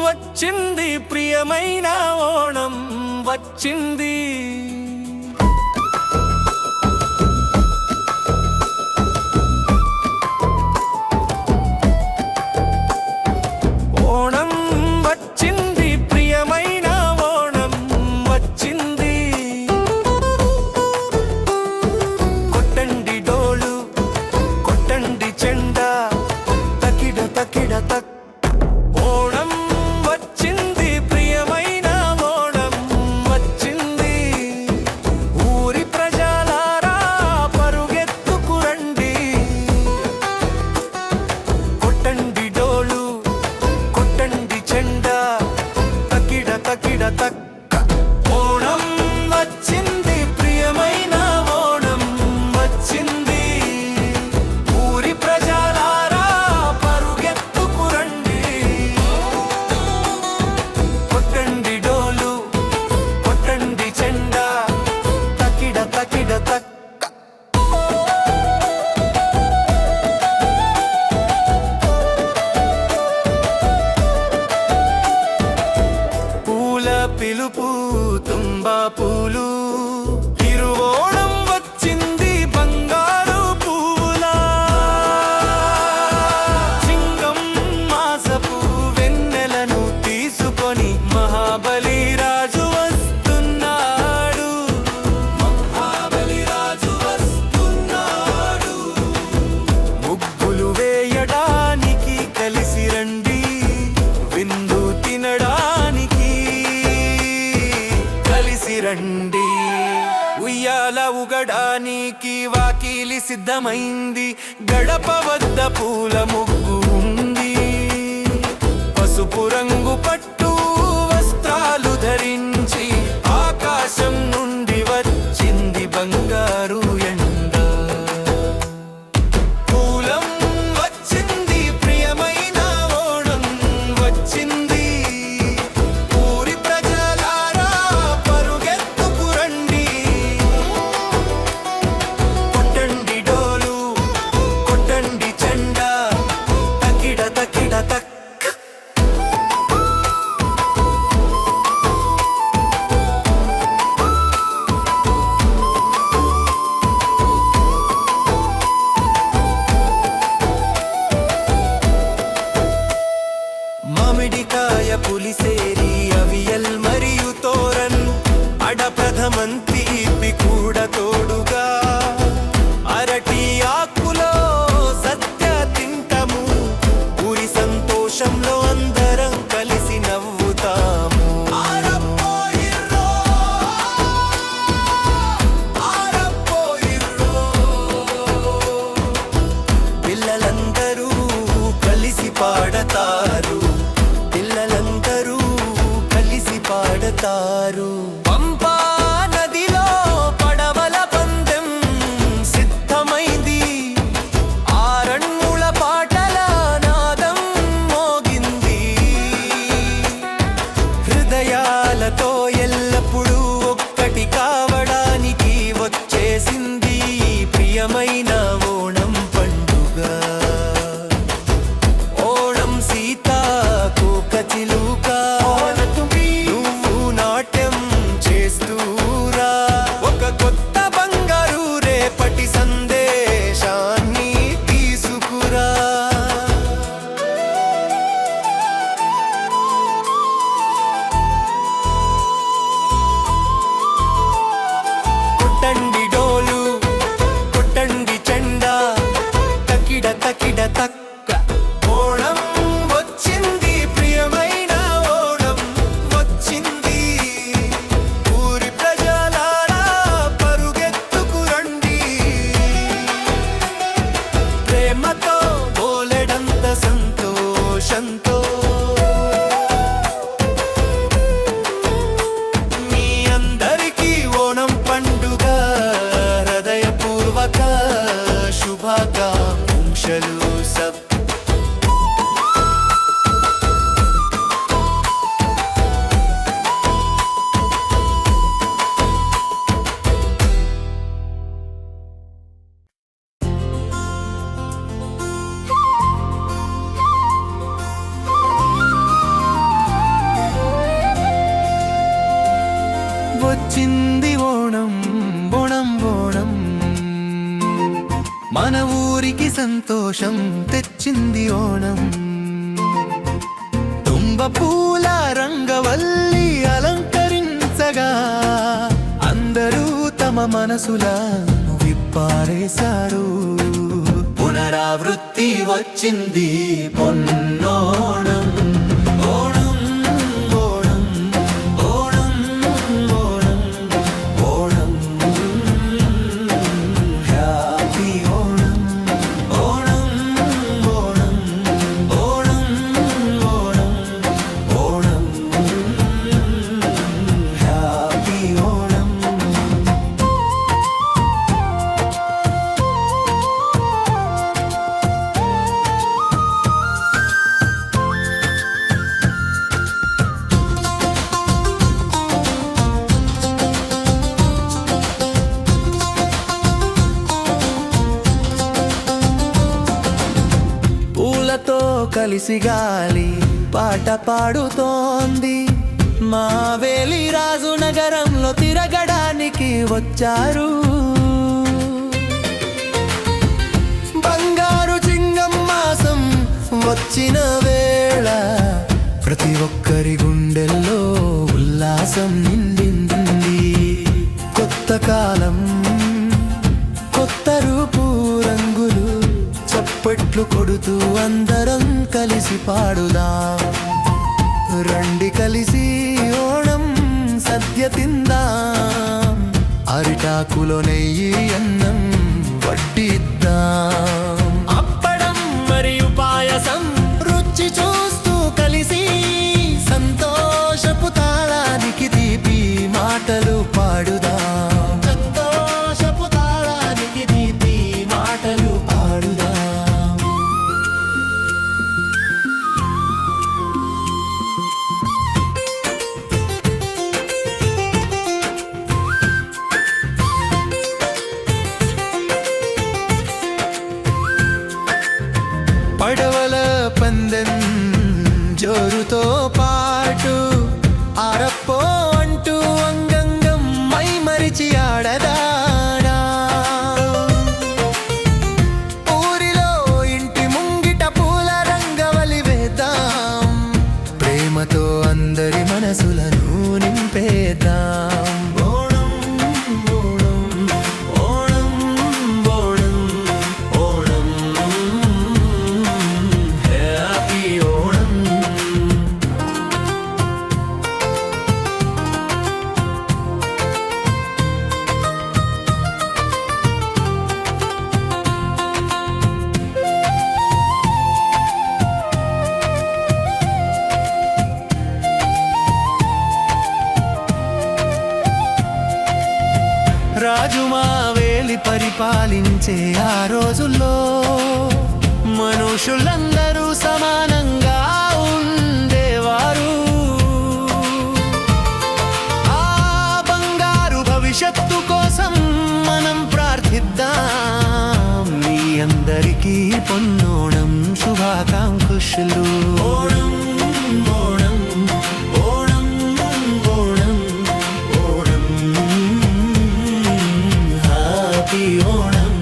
వచ్చింది ప్రియమైన ఓణం వచ్చింది. ఓణం వచ్చింది ప్రియమైన ఓణం వచ్చింది. కొట్టండి డోలు కొట్టండి చెండా తకిడ తకిడ తక్. ఓణం వచ్చింది ప్రియమైన ఓణం వచ్చింది. ఊరి ప్రజలారా పరుగెత్తుకురండి. కొట్టండి డోలు కొట్టండి చెండా తకిడ తకిడ తక్. ఓణం వచ్చింది ప్రియమైన ఓణం వచ్చింది. ఊరి ప్రజలారా పరుగెత్తుకురండి. కొట్టండి డోలు కొట్టండి చెండా తకిడ తకిడ తక్. పూల పిలుపు తుంబా పూలు తిరువోణం వచ్చింది బంగారు పూలా. సింగం మాసపు వెన్నెలను తీసుకొని మహాబలి రాజు వస్తున్నాడు. మహాబలి రాజు వస్తున్నాడు. ముగ్గులు వేయడానికి కలిసి రండి. విందు తినడానికి కలిసి రండి. ఉయ్యాల ఊగడానికి వాకిలి సిద్ధమైంది. గడప వద్ద పూల ముగ్గు ఉంది. పసుపు రంగు పట్టు వస్త్రాలు ధరించి ఆకాశం నుండి వచ్చింది బంగారు ఎండ. పూలం వచ్చింది ప్రియమైన ఓణం వచ్చింది. ఊరి ప్రజలారా పరుగెత్తుకురండి. కొట్టండి డోలు కొట్టండి చెండా తకిడ తకిడ తక్. అందరికి సంతోషం తెచ్చింది ఓణం. తుంబ పూల రంగవల్లి అలంకరించగా అందరూ తమ మనసులా విప్పారేశారు. పునరావృత్తి వచ్చింది పొన్నోణం. ఓణం ఓణం ఓణం ఓణం ఓణం హ్యాపీ ఓణం. ఓణం ఓణం ఓణం ఓణం ఓణం హ్యాపీ ఓణం. పూలతో కలిసి గాలి పాట పాడుతోంది. మావేలి రాజు నగరంలో తిరగడానికి వచ్చారు. బంగారు చింగం మాసం వచ్చిన వేళ ప్రతి ఒక్కరి గుండెల్లో ఉల్లాసం నిండింది. కొత్త కాలం, కొత్త రూపు రంగులు, చప్పట్లు కొడుతూ అందరం కలిసి పాడుదాం. రండి కలిసి ఓణం సద్య తిందాం. అరిటాకులో నెయ్యి అన్నం వడ్డిద్దాం. అప్పడం మరియు పాయసం రుచి చూస్తూ కలిసి సంతోషపు తాళానికి తీపి మాటలు పాడుదాం. సంతోషపు తాళానికి తీపి మాటలు పాడుదాం. పడవల పందెం జోరుతో పాటు ఆరప్పో అంటూ అంగంగం మై మరిచి ఆడదాడా. ఊరిలో ఇంటి ముంగిట పూల రంగవలి వేద్దాం. ప్రేమతో అందరి మనసులను నింపేద్దాం. ఓణం ఓణం ఓణం ఓణం ఓణం హ్యాపీ ఓణం. రాజు మావేలి పరిపాలించే ఆ రోజుల్లో మనుషులందరూ సమానంగా ఉండేవారు. ఆ బంగారు భవిష్యత్తు కోసం మనం ప్రార్థిద్దాం. మీ అందరికీ పొన్నోణం శుభాకాంక్షలు. ఓణం ఓణం ఓణం ఓణం ఓణం హ్యాపీ ఓణం.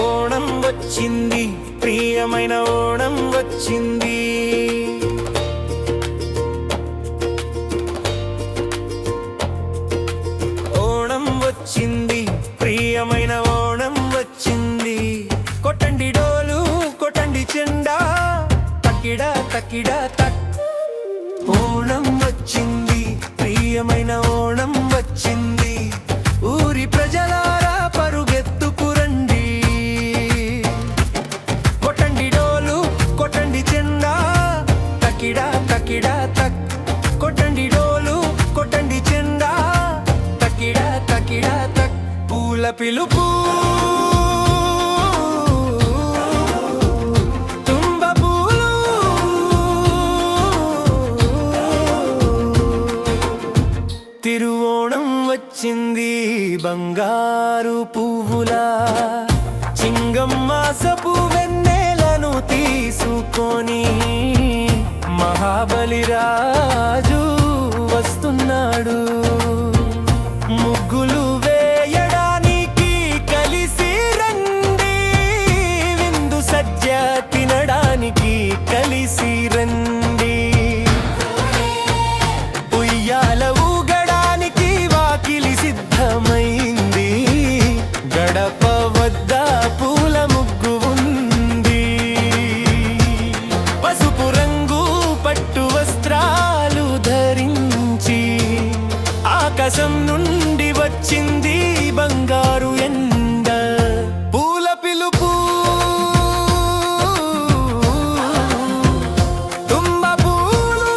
ఓణం వచ్చింది, ప్రియమైన ఓణం వచ్చింది. ఓణం వచ్చింది, ప్రియమైన ఓణం వచ్చింది. కొట్టండి డోలు, కొట్టండి చెండా, తక్కిడా తక్కిడా తక్. ఓణం వచ్చింది, ప్రియమైన ఓణం వచ్చింది. ఊరి ప్రజలారా పరుగెత్తుకు రండి. కొట్టండి డోలు, కొట్టండి చెండా, తక్కిడా తక్కిడా తక్. కొట్టండి డోలు, కొట్టండి చెండా, తక్కిడా తక్కిడా తక్. పూల పిలుపు, తుంబ పూలు, తిరువోణం వచ్చింది బంగారు పువ్వులా చింగమ్మాసపు వెన్నెలను తీసుకొని మహాబలి రాజు వస్తున్నాడు. ముగ్గులు వేయడానికి కలిసి రండి, విందు సజ్జ తినడానికి కలిసి రండి. ఉయ్యాల ఊగడానికి వాకిలి సిద్ధమైంది, గడప వద్ద పూల ముగ్గు ఉంది. పసుపు రంగు పట్టు వస్త్రాలు ధరించి ఆకాశం నుండి వచ్చింది బంగారు ఎండ. పూల పిలుపు తుంబ పూలు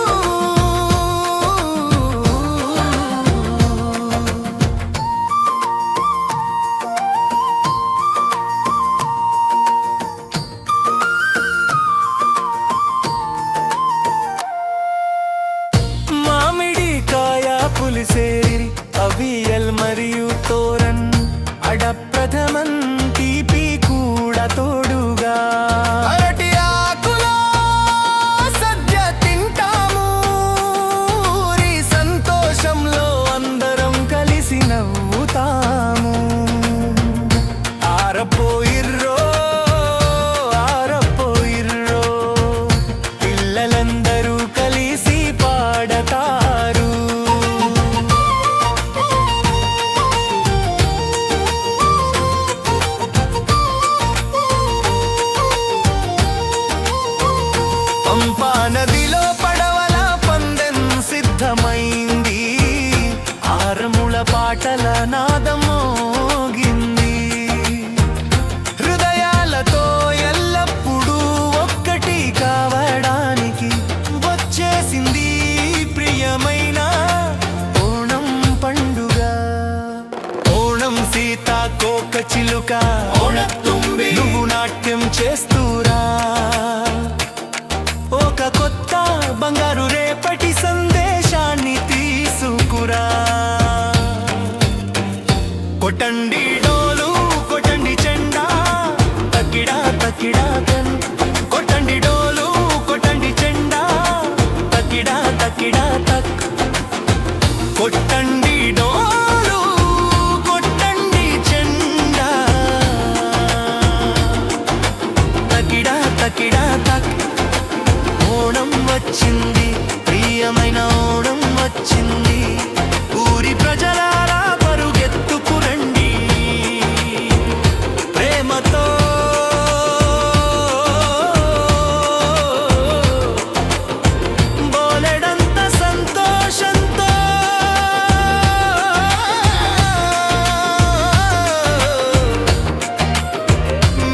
మామిడికాయ పులిసేరి అవియల్ మరియు తోరన్ అడప్రథమన్ తీపి కూడా తోడుగా. అరటి ఆకులో సద్య తింటాము, ఊరి సంతోషంలో అందరం కలిసి నవ్వుతాము. ఆరపోయిర్రో ఆరపోయిర్రో పిల్లలందరూ కలిసి పాడతారు. పంపా నదిలో పడవల పందెం సిద్ధమైంది, ఆరముల పాటల నాదం మోగింది. హృదయాలతో ఎల్లప్పుడూ ఒక్కటి కావడానికి వచ్చేసింది ప్రియమైన ఓణం పండుగ. ఓణం సీతాకోక చిలుక నువ్వు నాట్యం చేస్తూరా, ఒక కొత్త బంగారు రేపటి సందేశాన్ని తీసుకురా. కొట్టండి డోలు కొట్టండి చెండా తకిడా తకిడా తన్. కొట్టండి డోలు కొట్టండి చెండా తకిడా తకిడా తక్. కొట్టండి డోలు కొట్టండి చెండా తకిడా తకిడా తక్. ఓణం వచ్చింది ప్రియమైన ఓణం వచ్చింది, ఊరి ప్రజలారా పరుగెత్తుకురండి. ప్రేమతో బోలెడంత సంతోషంతో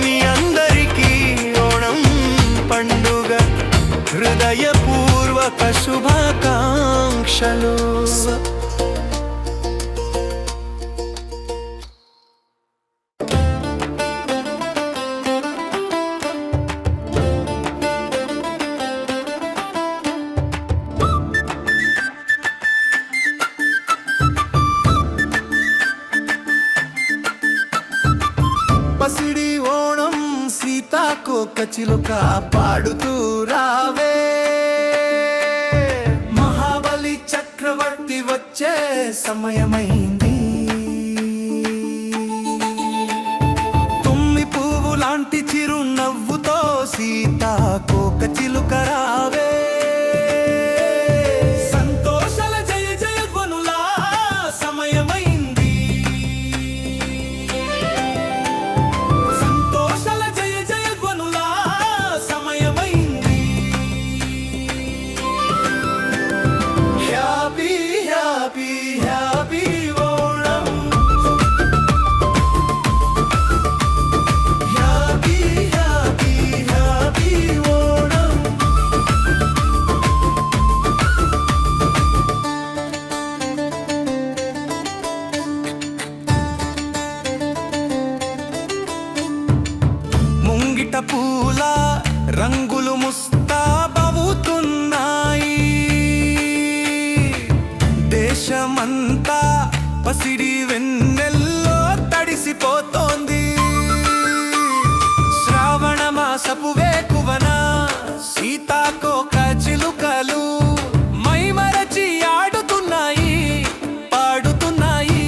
మీ అందరికీ ఓణం పండుగ హృదయపూర్వక శుభాకాంక్షలు. పసిడి ఓణం సీతాకోక చిలుక పాడుతూ రావే, మహాబలి చక్రవర్తి వచ్చే సమయమైంది. తుమ్మి పువ్వు లాంటి చిరునవ్వుతో సీతాకోక చిలుక రావే. సంతోషాల జయ జయ ధ్వనులా సమయమైంది. సంతోషాల జయ జయ ధ్వనులా సమయమైంది. Happy happy happy Onam, happy happy happy Onam. ముంగిట పూల రంగులు ముస్తాబవుతున్నాయి, దేశమంతా పసిడి వెన్నెల్లో తడిసిపోతోంది. శ్రావణ మాసపు వేకువన సీతాకోక చిలుకలు మైమరచి ఆడుతున్నాయి, పాడుతున్నాయి.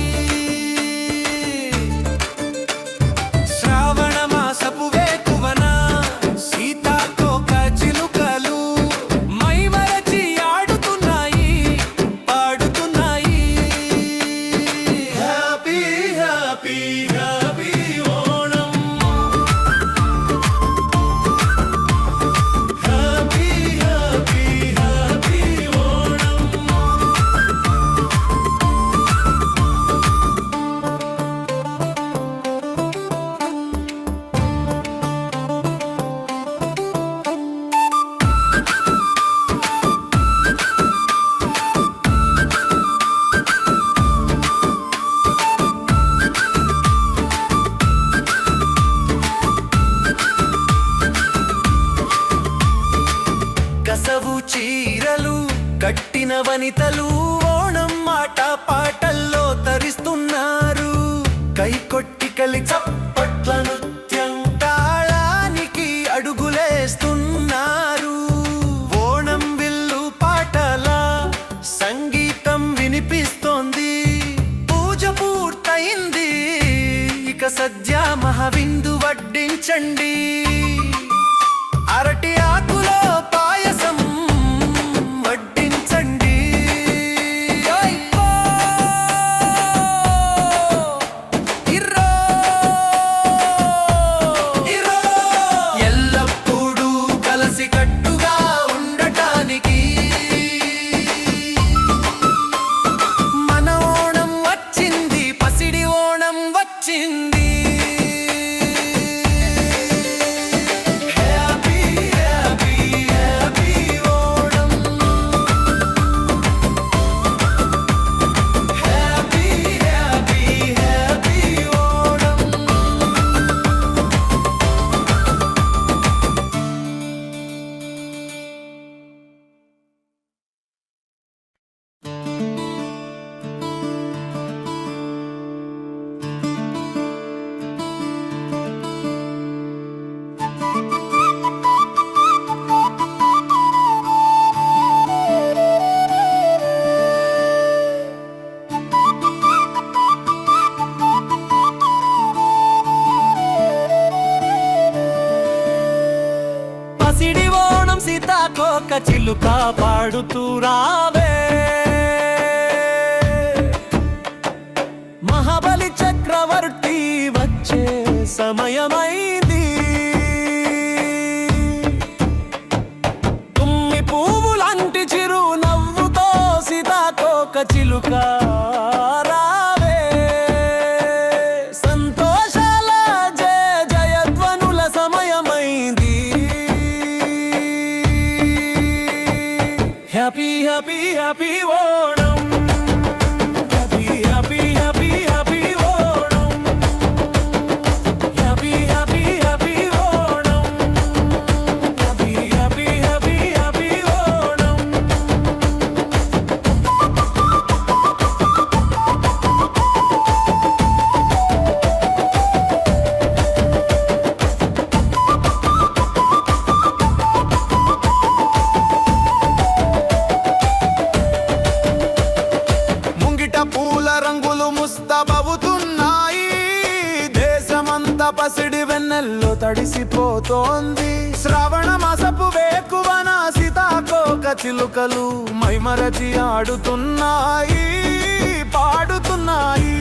శ్రావణ మాసపు వేకువన సీతాకోక చిలుకలు మైమరచి ఆడుతున్నాయి, పాడుతున్నాయి. Happy happy happy Onam, happy happy happy Onam. కసవు చీరలు కట్టిన వనితలు ఓణం మాట పాటల్లో తరిస్తున్నారు. కైకొట్టి కలి చప్పట్ల నృత్యం తాళానికి అడుగులేస్తున్నారు. ఓణం విల్లు పాటల సంగీతం వినిపిస్తోంది. పూజ పూర్తయింది, ఇక సద్య మహావిందు వడ్డించండి. అరటి ఆకులో పాయసం వడ్డించండి. ఓయ్యో! ఇర్రో! ఇర్రో! ఎల్లప్పుడూ కలిసికట్టుగా ఉండటానికి మన ఓణం వచ్చింది, పసిడి ఓణం వచ్చింది. పసిడి ఓణం సీతాకోక చిలుక పాడుతూ రావే. మహాబలి చక్రవర్తి వచ్చే సమయమైంది. తుమ్మి పువ్వులాంటి చిరు నవ్వుతో సీతాకోక చిలుక రావే. సంతోషాల జయ జయధ్వనుల సమయమైంది. Happy happy happy Onam, happy happy happy happy Onam, happy happy happy Onam, happy happy happy happy Onam. పూల రంగులు ముస్తాబవుతున్నాయి. దేశమంతా పసిడి వెన్నెల్లో తడిసిపోతోంది. శ్రావణ మాసపు వేకువన సీతాకోక చిలుకలు మైమరచి ఆడుతున్నాయి, పాడుతున్నాయి.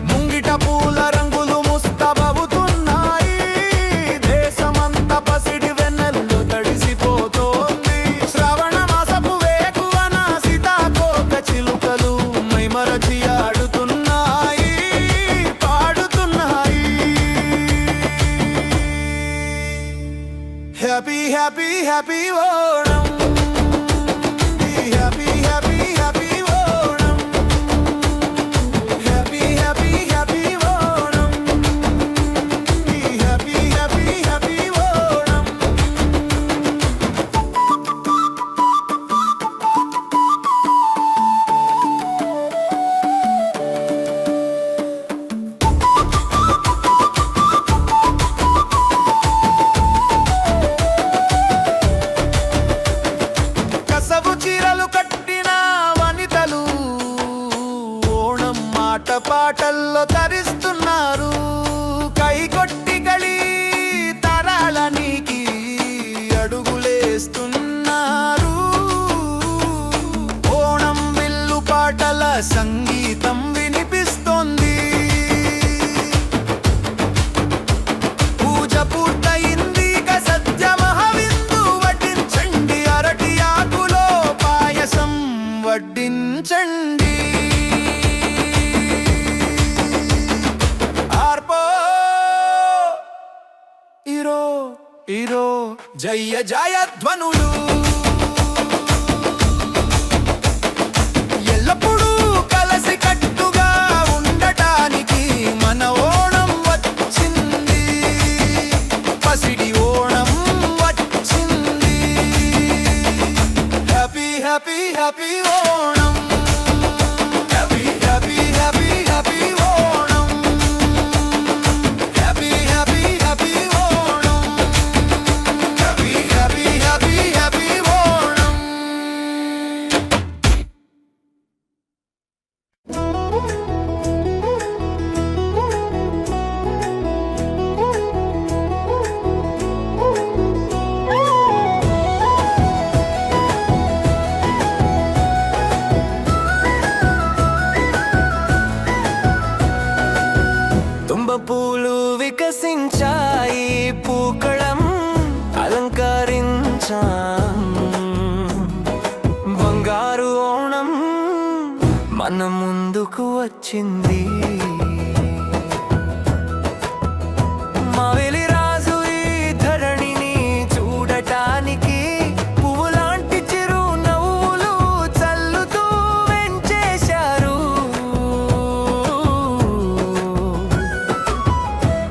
ముంగిట పూల రంగులు ముస్తాబవుతున్నాయి. దేశమంతా పసిడి వెన్నెల్లో తడిసిపోతోంది. శ్రావణ మాసపు వేకువన సీతాకోక చిలుకలు మైమరచి ఆడుతున్నాయి, పాడుతున్నాయి. Happy happy happy Onam, happy happy happy Onam, happy happy happy Onam, happy happy happy Onam. చీరలు కట్టిన వనితలు ఓణం మాట పాటల్లో తరిస్తున్నారు. కైకొట్టి గళీ తరాలనికి అడుగులేస్తున్నారు. ఓణం విల్లు పాటల సంగీతం వినిపిస్తోంది. పూజ పూర్తయింది, ఇక సత్య మహావిందు వడ్డించండి. అరటి ఆకులో పాయసం వడ్డించండి. ఆర్పో ఇరో ఇరో జయ జయధ్వనులు ఎల్లప్పుడూ కలసి కట్టుగా ఉండటానికి మన ఓణం వచ్చింది. పసిడి ఓణం వచ్చింది. Happy happy happy Onam. Happy happy happy happy Onam. Happy happy happy Onam. Happy happy happy happy Onam. తుంబ పూలు వికసించాయి, పూకళం అలంకరించాం. బంగారు ఓణం మన ముందుకు వచ్చింది. మావేలి రాజు ఈ ధరణిని చూడటానికి పువ్వులాంటి చిరు నవ్వులు చల్లుతూ వెంచేశారు.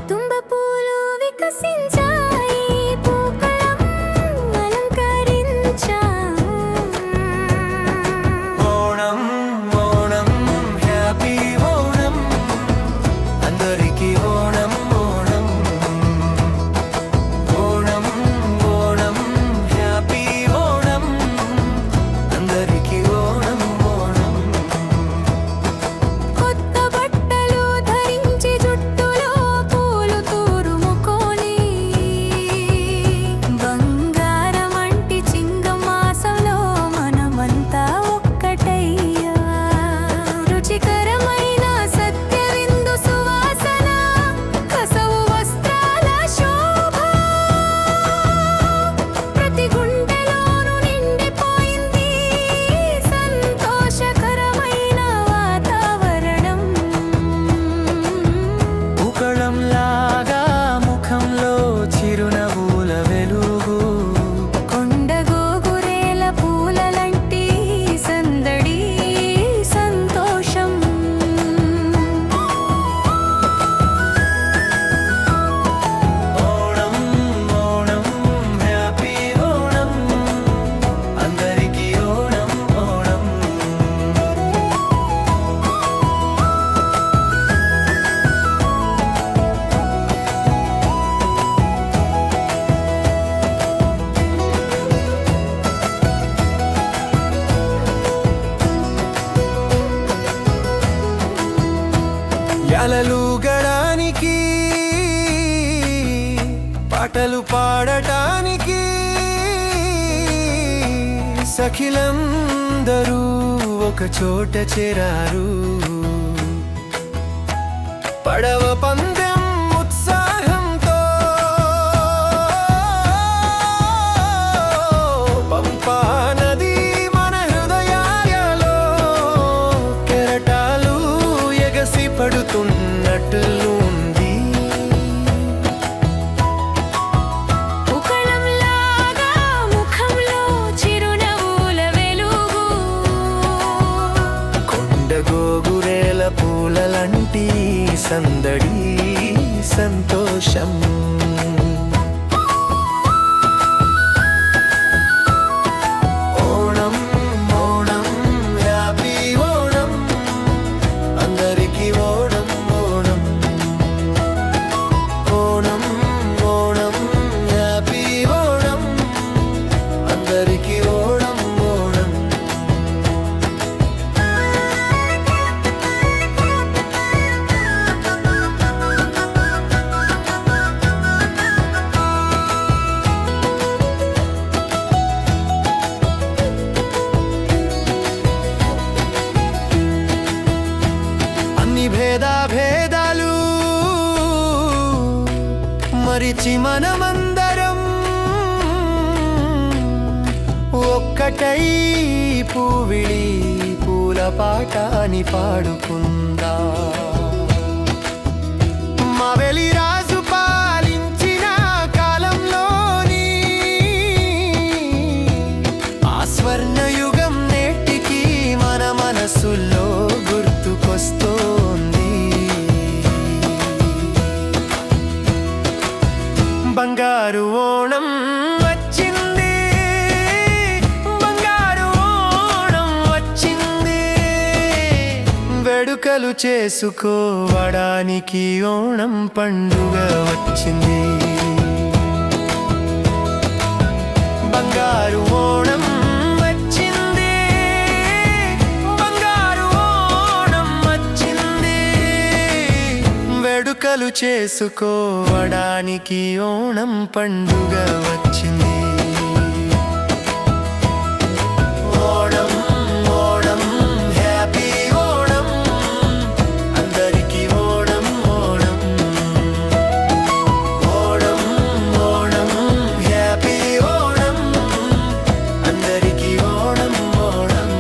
తుంబ పూలు వికసించాయి, పూకళం అలంకరించాం. ఓణం ఓణం హ్యాపీ ఓణం. అందరికీ ఓణం ఓణం. ఓణం ఓణం హ్యాపీ ఓణం. అందరికీ ఓణం ఓణం. కొత్త బట్టలు ధరించి జుట్టులో పూలు తూరుముకొని బంగారం అంటి చింగమాసంలో మనమంతా ఒక్కటయ్యా. రుచికరమైన సత్య విందు సువాసన, కసవు వస్త్రాల శోభ ప్రతి గుండెలోనూ నిండిపోయింది. సంతోషకరమైన వాతావరణం. పూకళంలాగా ముఖంలో చిరునవ్వుల వెలుగు. కొండ గోగురేల పూలలంటి సందడి సంతోషం. ఓణం ఓణం హ్యాపీ ఓణం. అందరికీ ఓణం ఓణం. యాలలుగడానికి పాటలు పాడటానికి సఖిలందరూ ఒక చోట చేరారు. పడవ పందెం ఉత్సాహంతో పంపా నది మన హృదయాలలో కెరటాలు ఎగసి పడుతున్నట్లుంది. పూకళంలాగా ముఖంలో చిరునవ్వుల వెలుగు. కొండ గోగురేల పూలలంటి సందడి సంతోషం. ఓణం ఓణం హ్యాపీ ఓణం. అందరికీ ఓణం ఓణం. ఓణం ఓణం హ్యాపీ ఓణం. అందరికీ ఓణం ఓణం. మరిచి మనమందరం ఒక్కటై పూవిడి పూల పాటని పాడుకుందా. మావెలి రాజు పాలించిన కాలంలోని ఆ స్వర్ణయుగం నేటికి మన మనసుల్లో గుర్తుకొస్తోంది. బంగారు ఓణం వచ్చింది, బంగారు ఓణం వచ్చింది, వేడుకలు చేసుకోవడానికి ఓణం పండుగ వచ్చింది. బంగారు ఓణం వచ్చింది, బంగారు ఓణం వచ్చింది, వేడుకలు చేసుకోవడానికి ఓణం పండుగ వచ్చింది. ఓణం ఓణం హ్యాపీ ఓణం, అందరికీ ఓణం ఓణం. ఓణం ఓణం హ్యాపీ ఓణం, అందరికీ ఓణం ఓణం.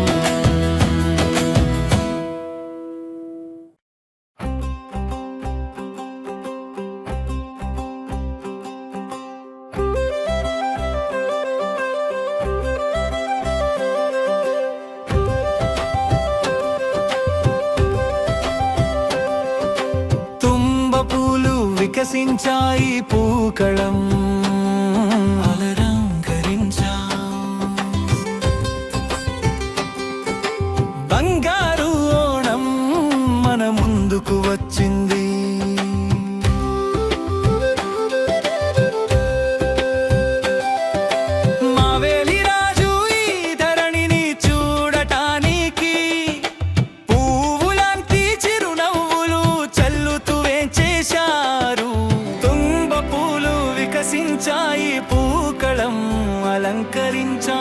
తుంబ పూలు వికసించాయి, పూకళం అలరంకరించా. బంగారు ఓణం మన ముందుకు వచ్చింది. మావేలి రాజు ఈ ధరణిని చూడటానికి పువ్వులాంటి చిరునవ్వులు చల్లుతూ వేంచేశారు. తుంబ పూలు వికసించాయి, పూకళం అలంకరించా.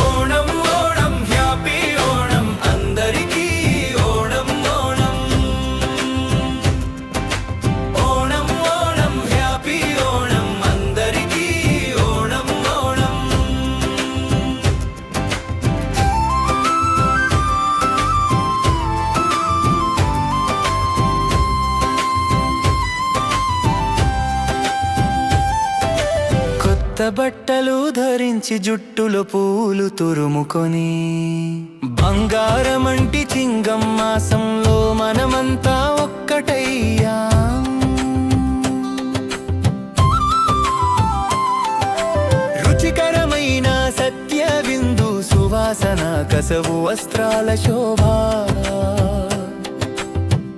ఓణం ఓణం హ్యాపీ ఓణం, అందరికీ ఓణం ఓణం. ఓణం ఓణం హ్యాపీ ఓణం, అందరికీ ఓణం ఓణం. కొత్త బట్టలు ధరించి జుట్టులో పూలు తురుముకొని బంగారమంటి చింగం మాసంలో మనమంతా ఒక్కటయ్యాం. రుచికరమైన సత్య విందు సువాసన కసవు వస్త్రాల శోభ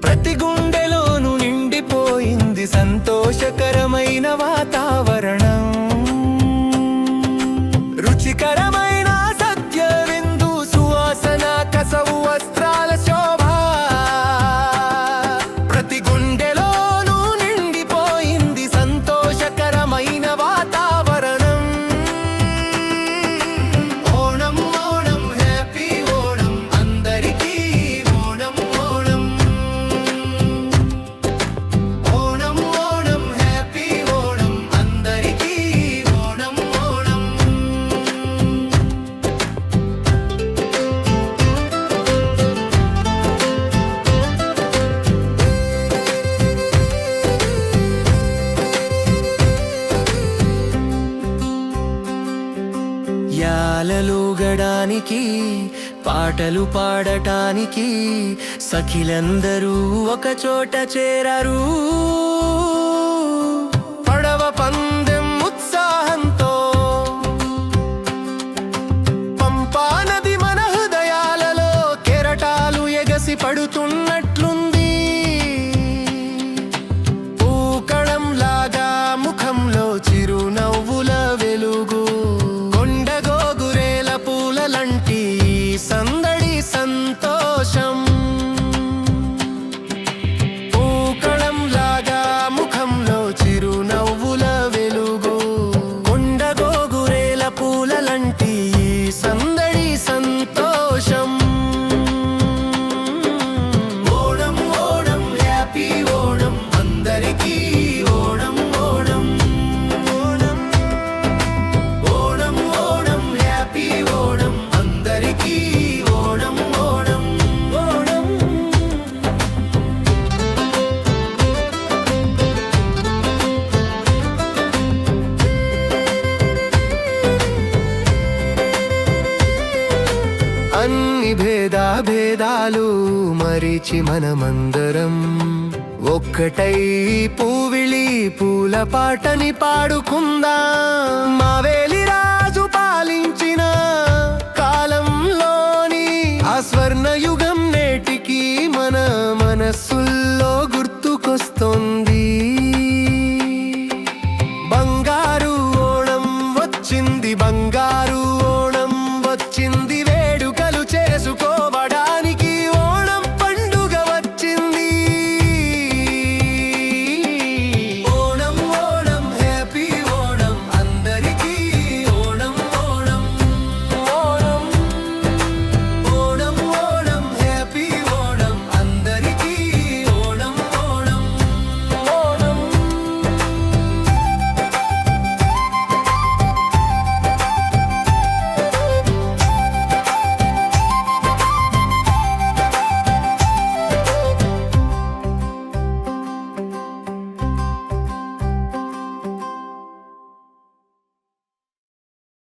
ప్రతి గుండెలోను నిండిపోయింది. సంతోషకరమైన వాతావరణం, రుచికరమైన సత్య విందు సువాసన కసవు వస్త్రాల శోభ ప్రతి గుండెలోను నిండిపోయింది. సంతోషకరమైన వాతావరణం. ఓణం ఓణం హ్యాపీ ఓణం, అందరికీ ఓణం ఓణం. ఓణం ఓణం హ్యాపీ ఓణం, అందరికీ ఓణం ఓణం. యాలలుగడానికి పాటలు పాడటానికి సఖిలందరూ ఒక చోట చేరారు. పడవ పందెం ఉత్సాహంతో పంపా నది మన హృదయాలలో కెరటాలు ఎగసి పడుతున్నట్లుంది. పూకళం లాగా ముఖంలో చిరునవ్వుల వెలుగు, కొండగోగురేల పూలలంటి సందడి సంతోషం. పూకళం లాగా ముఖంలో చిరునవ్వుల వెలుగు, కొండగోగురేల పూలలంటి సందడి సంతోషం. అన్ని భేదాలు మరిచి మనమందరం ఒక్కటై పూవిళి పూల పాటని పాడుకుందాం. మావేలిరా